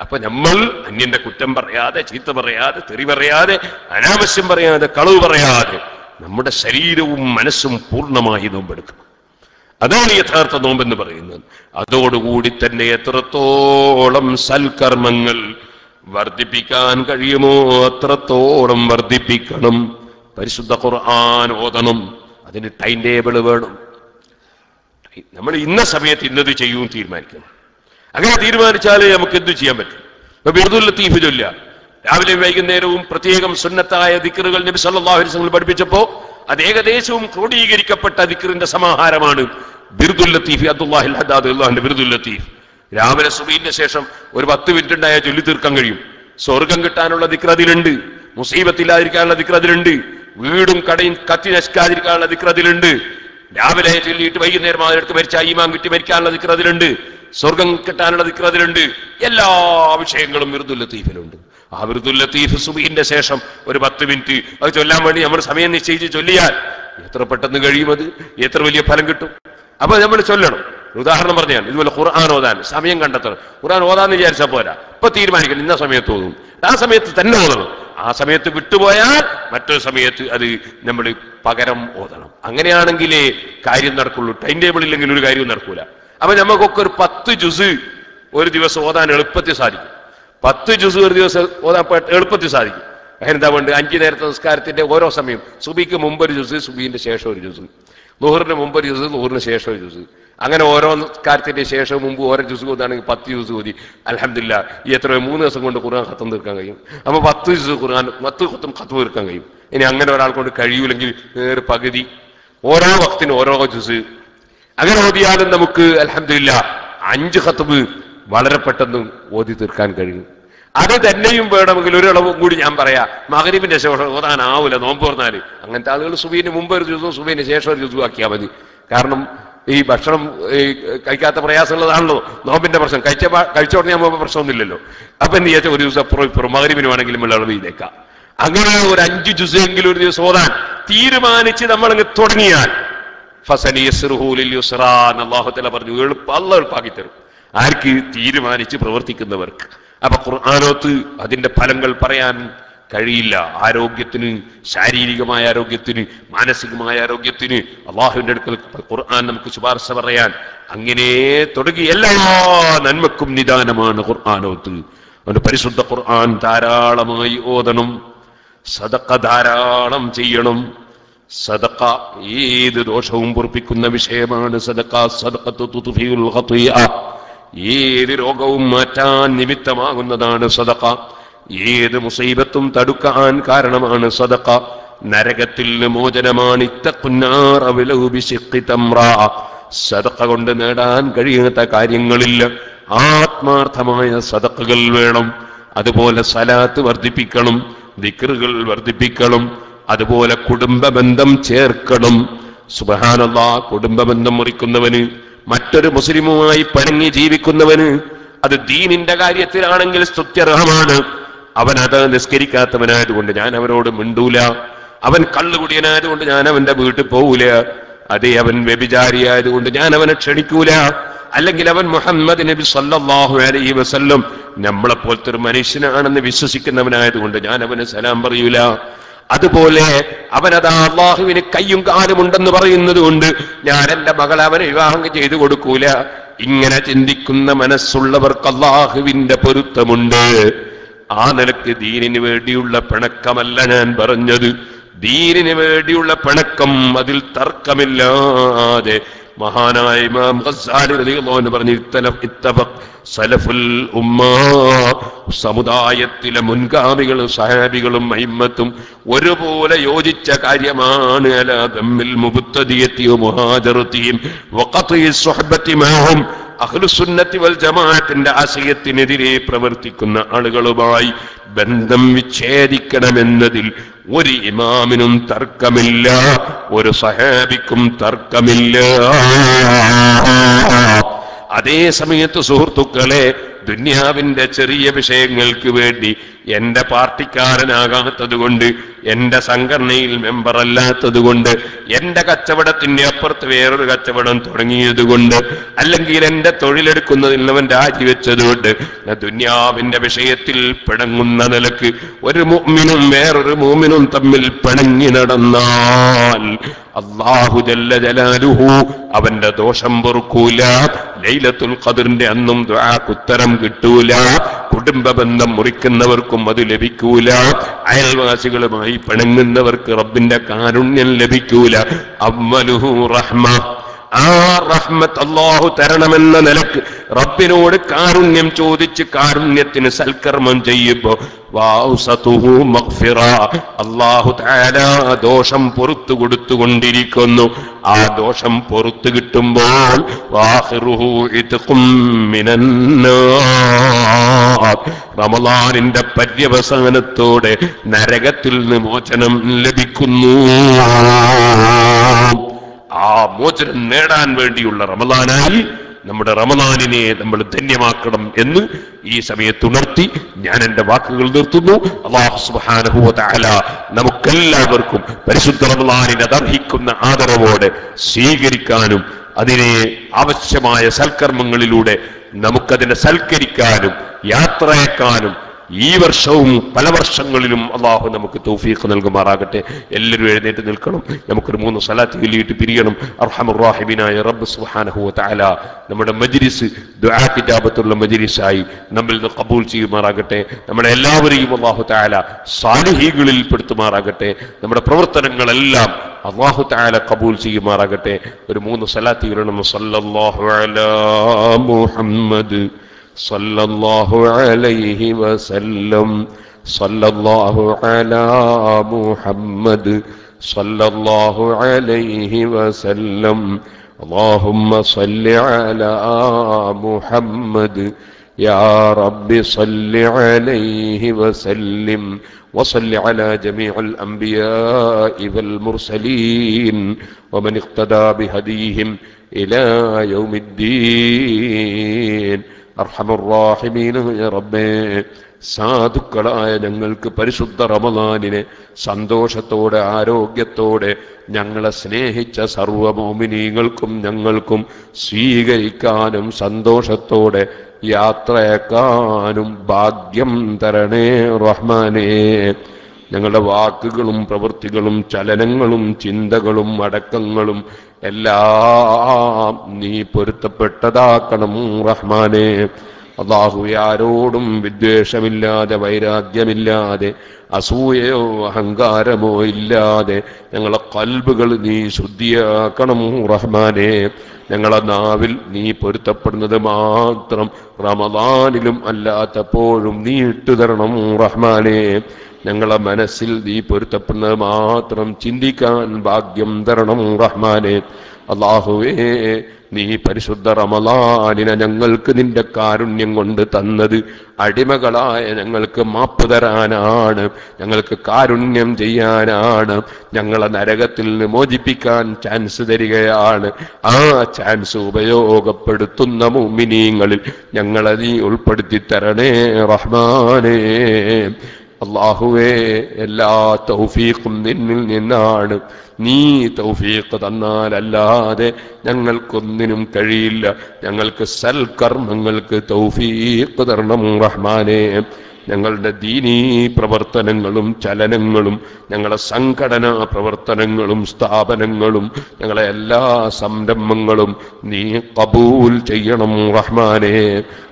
അപ്പൊ നമ്മൾ അന്യന്റെ കുറ്റം പറയാതെ, ചീത്ത പറയാതെ, തെറി പറയാതെ, അനാവശ്യം പറയാതെ, കളവ് പറയാതെ നമ്മുടെ ശരീരവും മനസ്സും പൂർണ്ണമായി നോമ്പെടുക്കണം. അതാണ് യഥാർത്ഥ നോമ്പെന്ന് പറയുന്നത്. അതോടുകൂടി തന്നെ എത്രത്തോളം സൽക്കർമ്മങ്ങൾ വർദ്ധിപ്പിക്കാൻ കഴിയുമോ അത്രത്തോളം വർദ്ധിപ്പിക്കണം. പരിശുദ്ധ ഖുർആൻ ഓതണം. അതിന് ടൈം ടേബിൾ വേണം. നമ്മൾ ഇന്ന സമയത്ത് ഇന്നത് ചെയ്യും തീരുമാനിക്കണം. അങ്ങനെ തീരുമാനിച്ചാലേ നമുക്ക് എന്ത് ചെയ്യാൻ പറ്റും. ഇപ്പൊ ബിർദുൽ ലത്തീഫ് ചൊല്ലുക. രാവിലെയും വൈകുന്നേരവും പ്രത്യേകം സുന്നത്തായ ദിക്റുകൾ നബി സല്ലല്ലാഹു അലൈഹി വസല്ലം പഠിപ്പിച്ചപ്പോ അത് ഏകദേശവും ക്രോഡീകരിക്കപ്പെട്ട ദിക്റിന്റെ സമാഹാരമാണ് ബിർദുൽ ലത്തീഫ്. അബ്ദുല്ലാഹിൽ ഹദ്ദാദ് അള്ളാഹുവിന്റെ ബിർദുൽ ലത്തീഫ്. രാവിലെ സുബഹിന്റെ ശേഷം ഒരു 10 മിനിറ്റ് ഉണ്ടായാൽ ചൊല്ലി തീർക്കാൻ കഴിയും. സ്വർഗം കിട്ടാനുള്ള ദിക്ർ അതിലുണ്ട്, മുസീബത്തില്ലാതിരിക്കാനുള്ള ദിക്ർ അതിലുണ്ട്, വീടും കടയും കത്തി നശിക്കാതിരിക്കാനുള്ള ദിക്ർ അതിലുണ്ട്. രാവിലെ ചൊല്ലിയിട്ട് വൈകുന്നേരം അതിലെടുത്ത് മരിച്ചാൽ ഈമാൻ കിട്ടി മരിക്കാനുള്ള ദിക്ർ അതിലുണ്ട്, സ്വർഗം കിട്ടാനുള്ള ദിക്ർ അതിലുണ്ട്. എല്ലാ വിഷയങ്ങളും ബിർദുൽ ലത്തീഫിലുണ്ട്. ആ ബിർദുൽ ലത്തീഫ് സുബഹിന്റെ ശേഷം ഒരു 10 മിനിറ്റ് അത് ചൊല്ലാൻ വേണ്ടി നമ്മൾ സമയം നിശ്ചയിച്ച് ചൊല്ലിയാൽ എത്ര പെട്ടെന്ന് കഴിയും, അത് എത്ര വലിയ ഫലം കിട്ടും. അപ്പൊ നമ്മൾ ചൊല്ലണം. ഉദാഹരണം പറഞ്ഞാൽ ഇതുപോലെ ഖുർആൻ ഓതാൻ സമയം കണ്ടെത്തണം. ഖുർആൻ ഓതാന്ന് വിചാരിച്ചാൽ പോരാ, ഇപ്പൊ തീരുമാനിക്കണം ഇന്ന സമയത്ത് ഓതും. ആ സമയത്ത് തന്നെ ഓതണം. ആ സമയത്ത് വിട്ടുപോയാൽ മറ്റൊരു സമയത്ത് അത് നമ്മൾ പകരം ഓതണം. അങ്ങനെയാണെങ്കിലേ കാര്യം നടക്കുള്ളൂ. ടൈം ടേബിൾ ഇല്ലെങ്കിൽ ഒരു കാര്യവും നടക്കൂല. അപ്പൊ നമുക്കൊക്കെ ഒരു 10 ജുസ് ഒരു ദിവസം ഓതാൻ എളുപ്പത്തിൽ സാധിക്കും. 10 ജുസ് ഒരു ദിവസം ഓതാൻ എളുപ്പത്തിൽ സാധിക്കും. അതിനെന്താ വേണ്ടത്? 5 നേരത്തെ സംസ്കാരത്തിന്റെ ഓരോ സമയം, സുബിക്ക് മുമ്പ് ഒരു ജുസ്, സുബീന്റെ ശേഷം ഒരു ജുസ്, ളുഹറിന് മുമ്പ് ഒരു ജുസ്, ളുഹറിന് ശേഷം ഒരു ജുസ്. അങ്ങനെ ഓരോ കാര്യത്തിന്റെ ശേഷം മുമ്പ് ഓരോ ജുസ് ഓതാണെങ്കിൽ 10 ജുസ് ഓതി അൽഹംദുലില്ലാഹ് ഈ എത്രയോ 3 ദിവസം കൊണ്ട് ഖുർആൻ ഖത്തം തീർക്കാൻ കഴിയും. അപ്പൊ 10 ജുസ് ഖുർആൻ 10 ഖത്തം തീർക്കാൻ കഴിയും. ഇനി അങ്ങനെ ഒരാൾ കൊണ്ട് കഴിയൂലെങ്കിൽ പകുതി, ഓരോ വക്തിന് ഓരോ ജുസ് അങ്ങനെ ഓതിയാലും നമുക്ക് അൽഹംദുലില്ലാഹ് 5 ഖത്ബ് വളരെ പെട്ടെന്ന് ഓതി തീർക്കാൻ കഴിയും. അത് തന്നെയും വേണമെങ്കിൽ ഒരളവും കൂടി ഞാൻ പറയാം, മഗ്രിബിന്റെ ശേഷം ഓതാനാവൂല നോമ്പ് പറഞ്ഞാല്. അങ്ങനത്തെ ആളുകൾ സുബഹിന് മുമ്പ് ഒരു ജുസും സുബഹിന് ശേഷം ഒരു ജുസും ആക്കിയാൽ മതി. കാരണം ഈ ഭക്ഷണം കഴിക്കാത്ത പ്രയാസമുള്ളതാണല്ലോ നോമ്പിന്റെ പ്രശ്നം. കഴിച്ച ഉടനെ ആകുമ്പോൾ പ്രശ്നമൊന്നുമില്ലല്ലോ. അപ്പൊ എന്ത് ചെയ്യാ, ഒരു ദിവസം അപ്പുറം ഇപ്പുറം മഗ്രിബിന് വേണമെങ്കിലും ഇളവിയിലേക്കാം. അങ്ങനെ ഒരു 5 ജുസെങ്കിലും ഒരു ദിവസം ഓതാൻ തീരുമാനിച്ച് നമ്മളങ്ങ് തുടങ്ങിയാൽ അല്ലാഹു തആല പറഞ്ഞു അല്ലാഹു എളുപ്പാക്കി തരും. ആർക്ക്? തീരുമാനിച്ച് പ്രവർത്തിക്കുന്നവർക്ക്. അപ്പൊ ഖുർആനോത്ത് അതിന്റെ ഫലങ്ങൾ പറയാൻ കഴിയില്ല. ആരോഗ്യത്തിന്, ശാരീരികമായ ആരോഗ്യത്തിന്, മാനസികമായ ആരോഗ്യത്തിന് അള്ളാഹുവിന്റെ അടുക്കൽ ഖുർആൻ നമുക്ക് ശുപാർശ പറയാൻ അങ്ങനെ തുടങ്ങി എല്ലാ നന്മക്കും നിദാനമാണ് ഖുർആനോത്ത്. അതുകൊണ്ട് പരിശുദ്ധ ഖുർആൻ ധാരാളമായി ഓതണം. സദഖ ധാരാളം ചെയ്യണം. സദഖ ഏത് ദോഷവും പൊറുപ്പിക്കുന്ന വിഷയമാണ്. സദഖ സദഖത്തു തുത്ഫിഉൽ ഖതിഅ, ഏത് രോഗവും മാറ്റാൻ നിമിത്തമാകുന്നതാണ് സദഖ. ഏത് മുസീബത്തും തടുക്കാൻ കാരണമാണ് സദഖ. നരകത്തിൽ മോചനമാണ്. ഇത്തഖുന്നാറ വലൗ ബിശിഖ്ഖി തംറ. സദഖ കൊണ്ട് നേടാൻ കഴിയാത്ത കാര്യങ്ങളില്ല. ആത്മാർത്ഥമായ സദഖകൾ വേണം. അതുപോലെ സലാത്ത് വർദ്ധിപ്പിക്കണം, ദിക്റുകൾ വർദ്ധിപ്പിക്കണം. അതുപോലെ കുടുംബ ബന്ധം ചേർക്കണം. സുബ്ഹാനല്ലാഹ്, കുടുംബ ബന്ധം മുറിക്കുന്നവന്, മറ്റൊരു മുസ്ലിമുമായി പണങ്ങി ജീവിക്കുന്നവന്, അത് ദീനിന്റെ കാര്യത്തിലാണെങ്കിൽ സ്തുത്യർഹമാണ്. അവൻ അത് നിസ്കരിക്കാത്തവനായതുകൊണ്ട് ഞാൻ അവനോട് മിണ്ടൂല. അവൻ കള്ളുകുടിയനായതുകൊണ്ട് ഞാൻ അവന്റെ വീട്ടിൽ പോകൂല. അതേ അവൻ വ്യഭിചാരിയായതുകൊണ്ട് ഞാൻ അവനെ ക്ഷണിക്കൂല, അല്ലെങ്കിൽ അവൻ മുഹമ്മദ് നബി സല്ലല്ലാഹു അലൈഹി വസല്ലം നമ്മളെപ്പോലത്തെ ഒരു മനുഷ്യനാണെന്ന് വിശ്വസിക്കുന്നവനായതുകൊണ്ട് ഞാൻ അവന് സലാം പറയൂല. അതുപോലെ അവനതാ അള്ളാഹുവിന് കയ്യും കാലും ഉണ്ടെന്ന് പറയുന്നത് കൊണ്ട് ഞാൻ എന്റെ മകളെ അവനെ വിവാഹം ചെയ്തു കൊടുക്കൂല. ഇങ്ങനെ ചിന്തിക്കുന്ന മനസ്സുള്ളവർക്ക് അള്ളാഹുവിന്റെ പൊരുത്തമുണ്ട്. ആ നിലക്ക് ദീനിന് വേണ്ടിയുള്ള പിണക്കമല്ല ഞാൻ പറഞ്ഞത്. ദീനിന് വേണ്ടിയുള്ള പിണക്കം, അതിൽ തർക്കമില്ലാതെ മഹാനായ ഇമാം ഗസ്സാലി റളിയല്ലാഹു അൻഹു പറഞ്ഞു, ഇത്തഫഖ് സലഫുൽ ഉമ്മ, സമുദായത്തിലെ മുൻഗാമികളും സഹാബികളും അയിമ്മത്തും ഒരുപോലെ യോജിച്ച കാര്യമാണ് അലാ ദമ്മിൽ മുബ്തദിയത്തി വമുഹാജറതിഹിം വഖത്ഇ സുഹബത്തി മഅഹും. അഹ്ലുസുന്നത്തി വൽ ജമാഅത്തിന്റെ ആശയത്തിനെതിരെ പ്രവർത്തിക്കുന്ന ആളുകളുമായി ബന്ധം വിച്ഛേദിക്കണമെന്നതിൽ ഒരു ഇമാമിനും തർക്കമില്ല, ഒരു സഹാബിക്കും തർക്കമില്ല. അതേ സമയത്ത് സുഹൃത്തുക്കളെ, ദുന്യാവിന്റെ ചെറിയ വിഷയങ്ങൾക്ക് വേണ്ടി എന്റെ പാർട്ടിക്കാരനാകാത്തത് കൊണ്ട്, എന്റെ സംഘടനയിൽ മെമ്പർ അല്ലാത്തത് കൊണ്ട്, എന്റെ കച്ചവടത്തിന്റെ അപ്പുറത്ത് വേറൊരു കച്ചവടം തുടങ്ങിയത് കൊണ്ട്, അല്ലെങ്കിൽ എന്റെ തൊഴിലെടുക്കുന്നതിൽ അവൻ രാജിവെച്ചതുകൊണ്ട് ദുന്യാവിന്റെ വിഷയത്തിൽ പിണങ്ങുന്ന നിലക്ക് ഒരു മുഅ്മിനും വേറൊരു മുഅ്മിനും തമ്മിൽ പിണങ്ങി നടന്നാൽ അല്ലാഹു ജല്ല ജലാലുഹു അവന്റെ ദോഷം പൊറുക്കൂല. ലൈലത്തുൽ ഖദ്റിന്റെ അന്നും ദുആക്ക് ഉത്തരം കിട്ടൂല. കുടുംബ ബന്ധം മുറിക്കുന്നവർക്കും അത് ലഭിക്കൂല. അയൽവാസികളുമായി പിണങ്ങുന്നവർക്ക് റബ്ബിന്റെ കാരുണ്യം ലഭിക്കൂല. അവ്വലുഹു റഹ്മ, ആ റഹ്മത്ത് അല്ലാഹു തരണമെന്ന നിലക്ക് റബ്ബിനോട് കാരുണ്യം ചോദിച്ച് കാരുണ്യത്തിന് സൽക്കർമ്മം ചെയ്യുമ്പോ വൗസതുഹു മഗ്ഫിറ, അല്ലാഹു തആല ദോഷം പൊറുത്തു കൊടുത്തുകൊണ്ടിരിക്കുന്നു. ആ ദോഷം പൊറുത്തു കിട്ടുമ്പോൾ വാഖിറുഹു ഇത്ഖും മിനന്നാർ, റമളാനിന്റെ പര്യവസാനത്തോടെ നരകത്തിൽ നിന്ന് മോചനം ലഭിക്കുന്നു. ആ മോചനം നേടാൻ വേണ്ടിയുള്ള റമളാനായി നമ്മുടെ റമളാനിനെ നമ്മൾ ധന്യമാക്കണം എന്ന് ഈ സമയത്ത് ഉണർത്തി ഞാൻ എന്റെ വാക്കുകൾ നിർത്തുന്നു. അല്ലാഹു സുബ്ഹാനഹു വ തആല നമുക്കെല്ലാവർക്കും പരിശുദ്ധ റമളാനിനെ അർഹിക്കുന്ന ആദരവോടെ സ്വീകരിക്കാനും അതിനെ ആവശ്യമായ സൽക്കർമ്മങ്ങളിലൂടെ നമുക്കതിനെ സൽക്കരിക്കാനും യാത്രയാക്കാനും ഈ വർഷവും പല വർഷങ്ങളിലും അല്ലാഹു നമുക്ക് തൗഫീഖ് നൽകുമാറാകട്ടെ. എല്ലാവരും എഴുന്നേറ്റ് നിൽക്കണം. നമുക്കൊരു 3 സ്വലാത്ത് ചൊല്ലിയിട്ട് പിരിയണം. അർഹമർ റഹീമിനായ റബ്ബ് സുബ്ഹാനഹു വ തആല നമ്മുടെ മജ്ലിസ് ദുആ ഇജാബത്തുള്ള മജ്ലിസായി നമ്മിൽ നിന്ന് ഖബൂൽ ചെയ്യുമാറാകട്ടെ. നമ്മളെ എല്ലാവരെയും അല്ലാഹു തആല സാലിഹീകളിൽ പെടുത്തുമാറാകട്ടെ. നമ്മുടെ പ്രവർത്തനങ്ങളെല്ലാം അല്ലാഹു തആല ഖബൂൽ ചെയ്യുമാറാകട്ടെ. ഒരു 3 സ്വലാത്ത് ചൊല്ലണം. സല്ലല്ലാഹു അലാ മുഹമ്മദ് സല്ലല്ലാഹു അലൈഹി വസല്ലം, സല്ലല്ലാഹു അലാ മുഹമ്മദ് സല്ലല്ലാഹു അലൈഹി വസല്ലം. അല്ലാഹുമ്മ സല്ലി അലാ മുഹമ്മദ് യാ റബ്ബി സല്ലി അലൈഹി വസല്ലിം وصل على جميع الأنبياء والمرسلين ومن اقتدى بهديهم إلى يوم الدين. അർഹമർറാഹിമീനായ റബ്ബേ, സാധുക്കളായ ഞങ്ങൾക്ക് പരിശുദ്ധ റമളാനിനെ സന്തോഷത്തോടെ ആരോഗ്യത്തോടെ ഞങ്ങളെ സ്നേഹിച്ച സർവ്വ മുഅ്മിനീങ്ങൾക്കും ഞങ്ങൾക്കും സ്വീകരിക്കാനും സന്തോഷത്തോടെ യാത്രയാക്കാനും ഭാഗ്യം തരണേ റഹ്മാനേ. ഞങ്ങളുടെ വാക്കുകളും പ്രവൃത്തികളും ചലനങ്ങളും ചിന്തകളും അടക്കങ്ങളും എല്ലാം നീ പൊരുത്തപ്പെട്ടതാക്കണം റഹ്മാനേ. അല്ലാഹു ആരോടും വിദ്വേഷമില്ലാതെ വൈരാഗ്യമില്ലാതെ അസൂയയോ അഹങ്കാരമോ ഇല്ലാതെ ഞങ്ങളെ ഖൽബുകൾ നീ ശുദ്ധിയാക്കണം റഹ്മാനേ. ഞങ്ങളെ നാവിൽ നീ പൊരുത്തപ്പെടുന്നത് മാത്രം റമളാനിലും അല്ലാത്തപ്പോഴും നീ ഇട്ടുതരണം റഹ്മാനേ. ഞങ്ങളെ മനസ്സിൽ നീ പൊരുത്തപ്പെടുന്നത് മാത്രം ചിന്തിക്കാൻ ഭാഗ്യം തരണം റഹ്മാനേ. അല്ലാഹുവേ, നീ പരിശുദ്ധ റമളാനിനെ ഞങ്ങൾക്ക് നിന്റെ കാരുണ്യം കൊണ്ട് തന്നത് അടിമകളായ ഞങ്ങൾക്ക് മാപ്പ് തരാനാണ്, ഞങ്ങൾക്ക് കാരുണ്യം ചെയ്യാനാണ്, ഞങ്ങളെ നരകത്തിൽ നിന്ന് മോചിപ്പിക്കാൻ ചാൻസ് തരികയാണ്. ആ ചാൻസ് ഉപയോഗപ്പെടുത്തുന്ന മുഅ്മിനീങ്ങളിൽ ഞങ്ങളെ നീ ഉൾപ്പെടുത്തി തരണേ റഹ്മാനേ. അല്ലാഹുവേ എല്ലാ തൗഫീഖും നിന്നിൽ നിന്നാണ്. നീ തൗഫീഖ് തന്നാലല്ലാതെ ഞങ്ങൾക്കൊന്നിനും കഴിയില്ല. ഞങ്ങൾക്ക് സൽക്കർമ്മങ്ങൾക്ക് തൗഫീഖ് തരണം റഹ്മാനേ. ഞങ്ങളുടെ ദീനീ പ്രവർത്തനങ്ങളും ചലനങ്ങളും ഞങ്ങളുടെ സംഘടനാ പ്രവർത്തനങ്ങളും സ്ഥാപനങ്ങളും ഞങ്ങളെ എല്ലാ സംരംഭങ്ങളും നീ ഖബൂൽ ചെയ്യണം റഹ്മാനേ.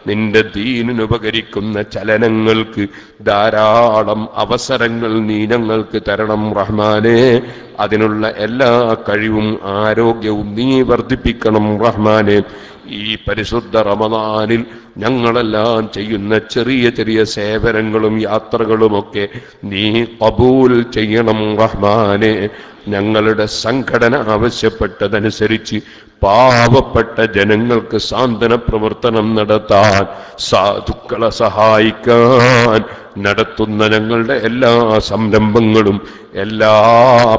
നിന്റെ ദീനിനുപകരിക്കുന്ന ചലനങ്ങൾക്ക് ധാരാളം അവസരങ്ങൾ നീ ഞങ്ങൾക്ക് തരണം റഹ്മാനേ. അതിനുള്ള എല്ലാ കഴിവും ആരോഗ്യവും നീ വർദ്ധിപ്പിക്കണം റഹ്മാനേ. ഈ പരിശുദ്ധ റമദാനിൽ ഞങ്ങളെല്ലാം ചെയ്യുന്ന ചെറിയ ചെറിയ സേവനങ്ങളും യാത്രകളുമൊക്കെ നീ ഖബൂൽ ചെയ്യണം റഹ്മാനേ. ഞങ്ങളുടെ സംഘടന ആവശ്യപ്പെട്ടതനുസരിച്ച് പാവപ്പെട്ട ജനങ്ങൾക്ക് സാന്ത്വന പ്രവർത്തനം നടത്താൻ, സാധുക്കളെ സഹായിക്കാൻ നടത്തുന്ന ഞങ്ങളുടെ എല്ലാ സംരംഭങ്ങളും എല്ലാ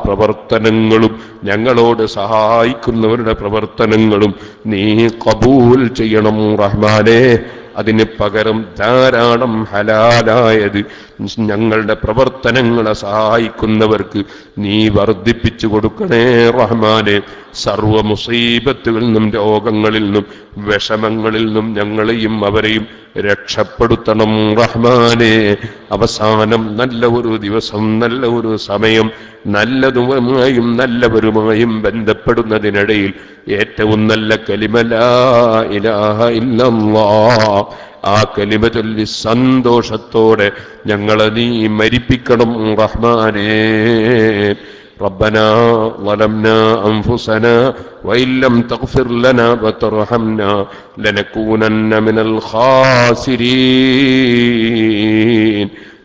പ്രവർത്തനങ്ങളും ഞങ്ങളോട് സഹായിക്കുന്നവരുടെ പ്രവർത്തനങ്ങളും നീ ഖബൂൽ ചെയ്യണം റഹ്മാനേ. അതിന് പകരം ധാരാളം ഹലാലായത് ഞങ്ങളുടെ പ്രവർത്തനങ്ങളെ സഹായിക്കുന്നവർക്ക് നീ വർദ്ധിപ്പിച്ചു കൊടുക്കണേ റഹ്മാനേ. സർവ മുസീബത്തുകളിൽ നിന്നും രോഗങ്ങളിൽ നിന്നും വിഷമങ്ങളിൽ നിന്നും ഞങ്ങളെയും അവരെയും രക്ഷപ്പെടുത്തണം റഹ്മാനേ. അവസാനം നല്ല ഒരു ദിവസം, നല്ല ഒരു സമയം, നല്ലതുമായും നല്ലവരുമായും ബന്ധപ്പെടുന്നതിനിടയിൽ ഏറ്റവും നല്ല കലിമ ലാ ഇലാഹ ഇല്ലല്ലാഹ്, ആ കലിമ ചൊല്ലി സന്തോഷത്തോടെ ഞങ്ങളെ നീ മരിപ്പിക്കണം റഹ്മാനേ. ربنا ظلمنا أنفسنا وإن لم تغفر لنا وترحمنا لنكونن من الخاسرين.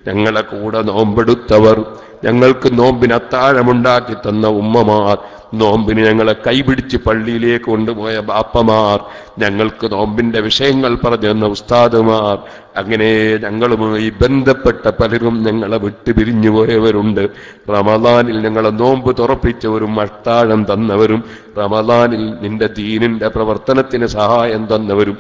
ഞങ്ങളെ കൂടെ നോമ്പെടുത്തവർ, ഞങ്ങൾക്ക് നോമ്പിന് അത്താഴമുണ്ടാക്കി തന്ന ഉമ്മമാർ, നോമ്പിന് ഞങ്ങളെ കൈപിടിച്ച് പള്ളിയിലേക്ക് കൊണ്ടുപോയ ബാപ്പമാർ, ഞങ്ങൾക്ക് നോമ്പിന്റെ വിഷയങ്ങൾ പറഞ്ഞു തന്ന ഉസ്താദുമാർ, അങ്ങനെ ഞങ്ങളുമായി ബന്ധപ്പെട്ട പലരും ഞങ്ങളെ വിട്ടുപിരിഞ്ഞു പോയവരുണ്ട്. റമദാനിൽ ഞങ്ങളെ നോമ്പ് തുറപ്പിച്ചവരും അത്താഴം തന്നവരും, റമദാനിൽ നിന്റെ ദീനിന്റെ പ്രവർത്തനത്തിന് സഹായം തന്നവരും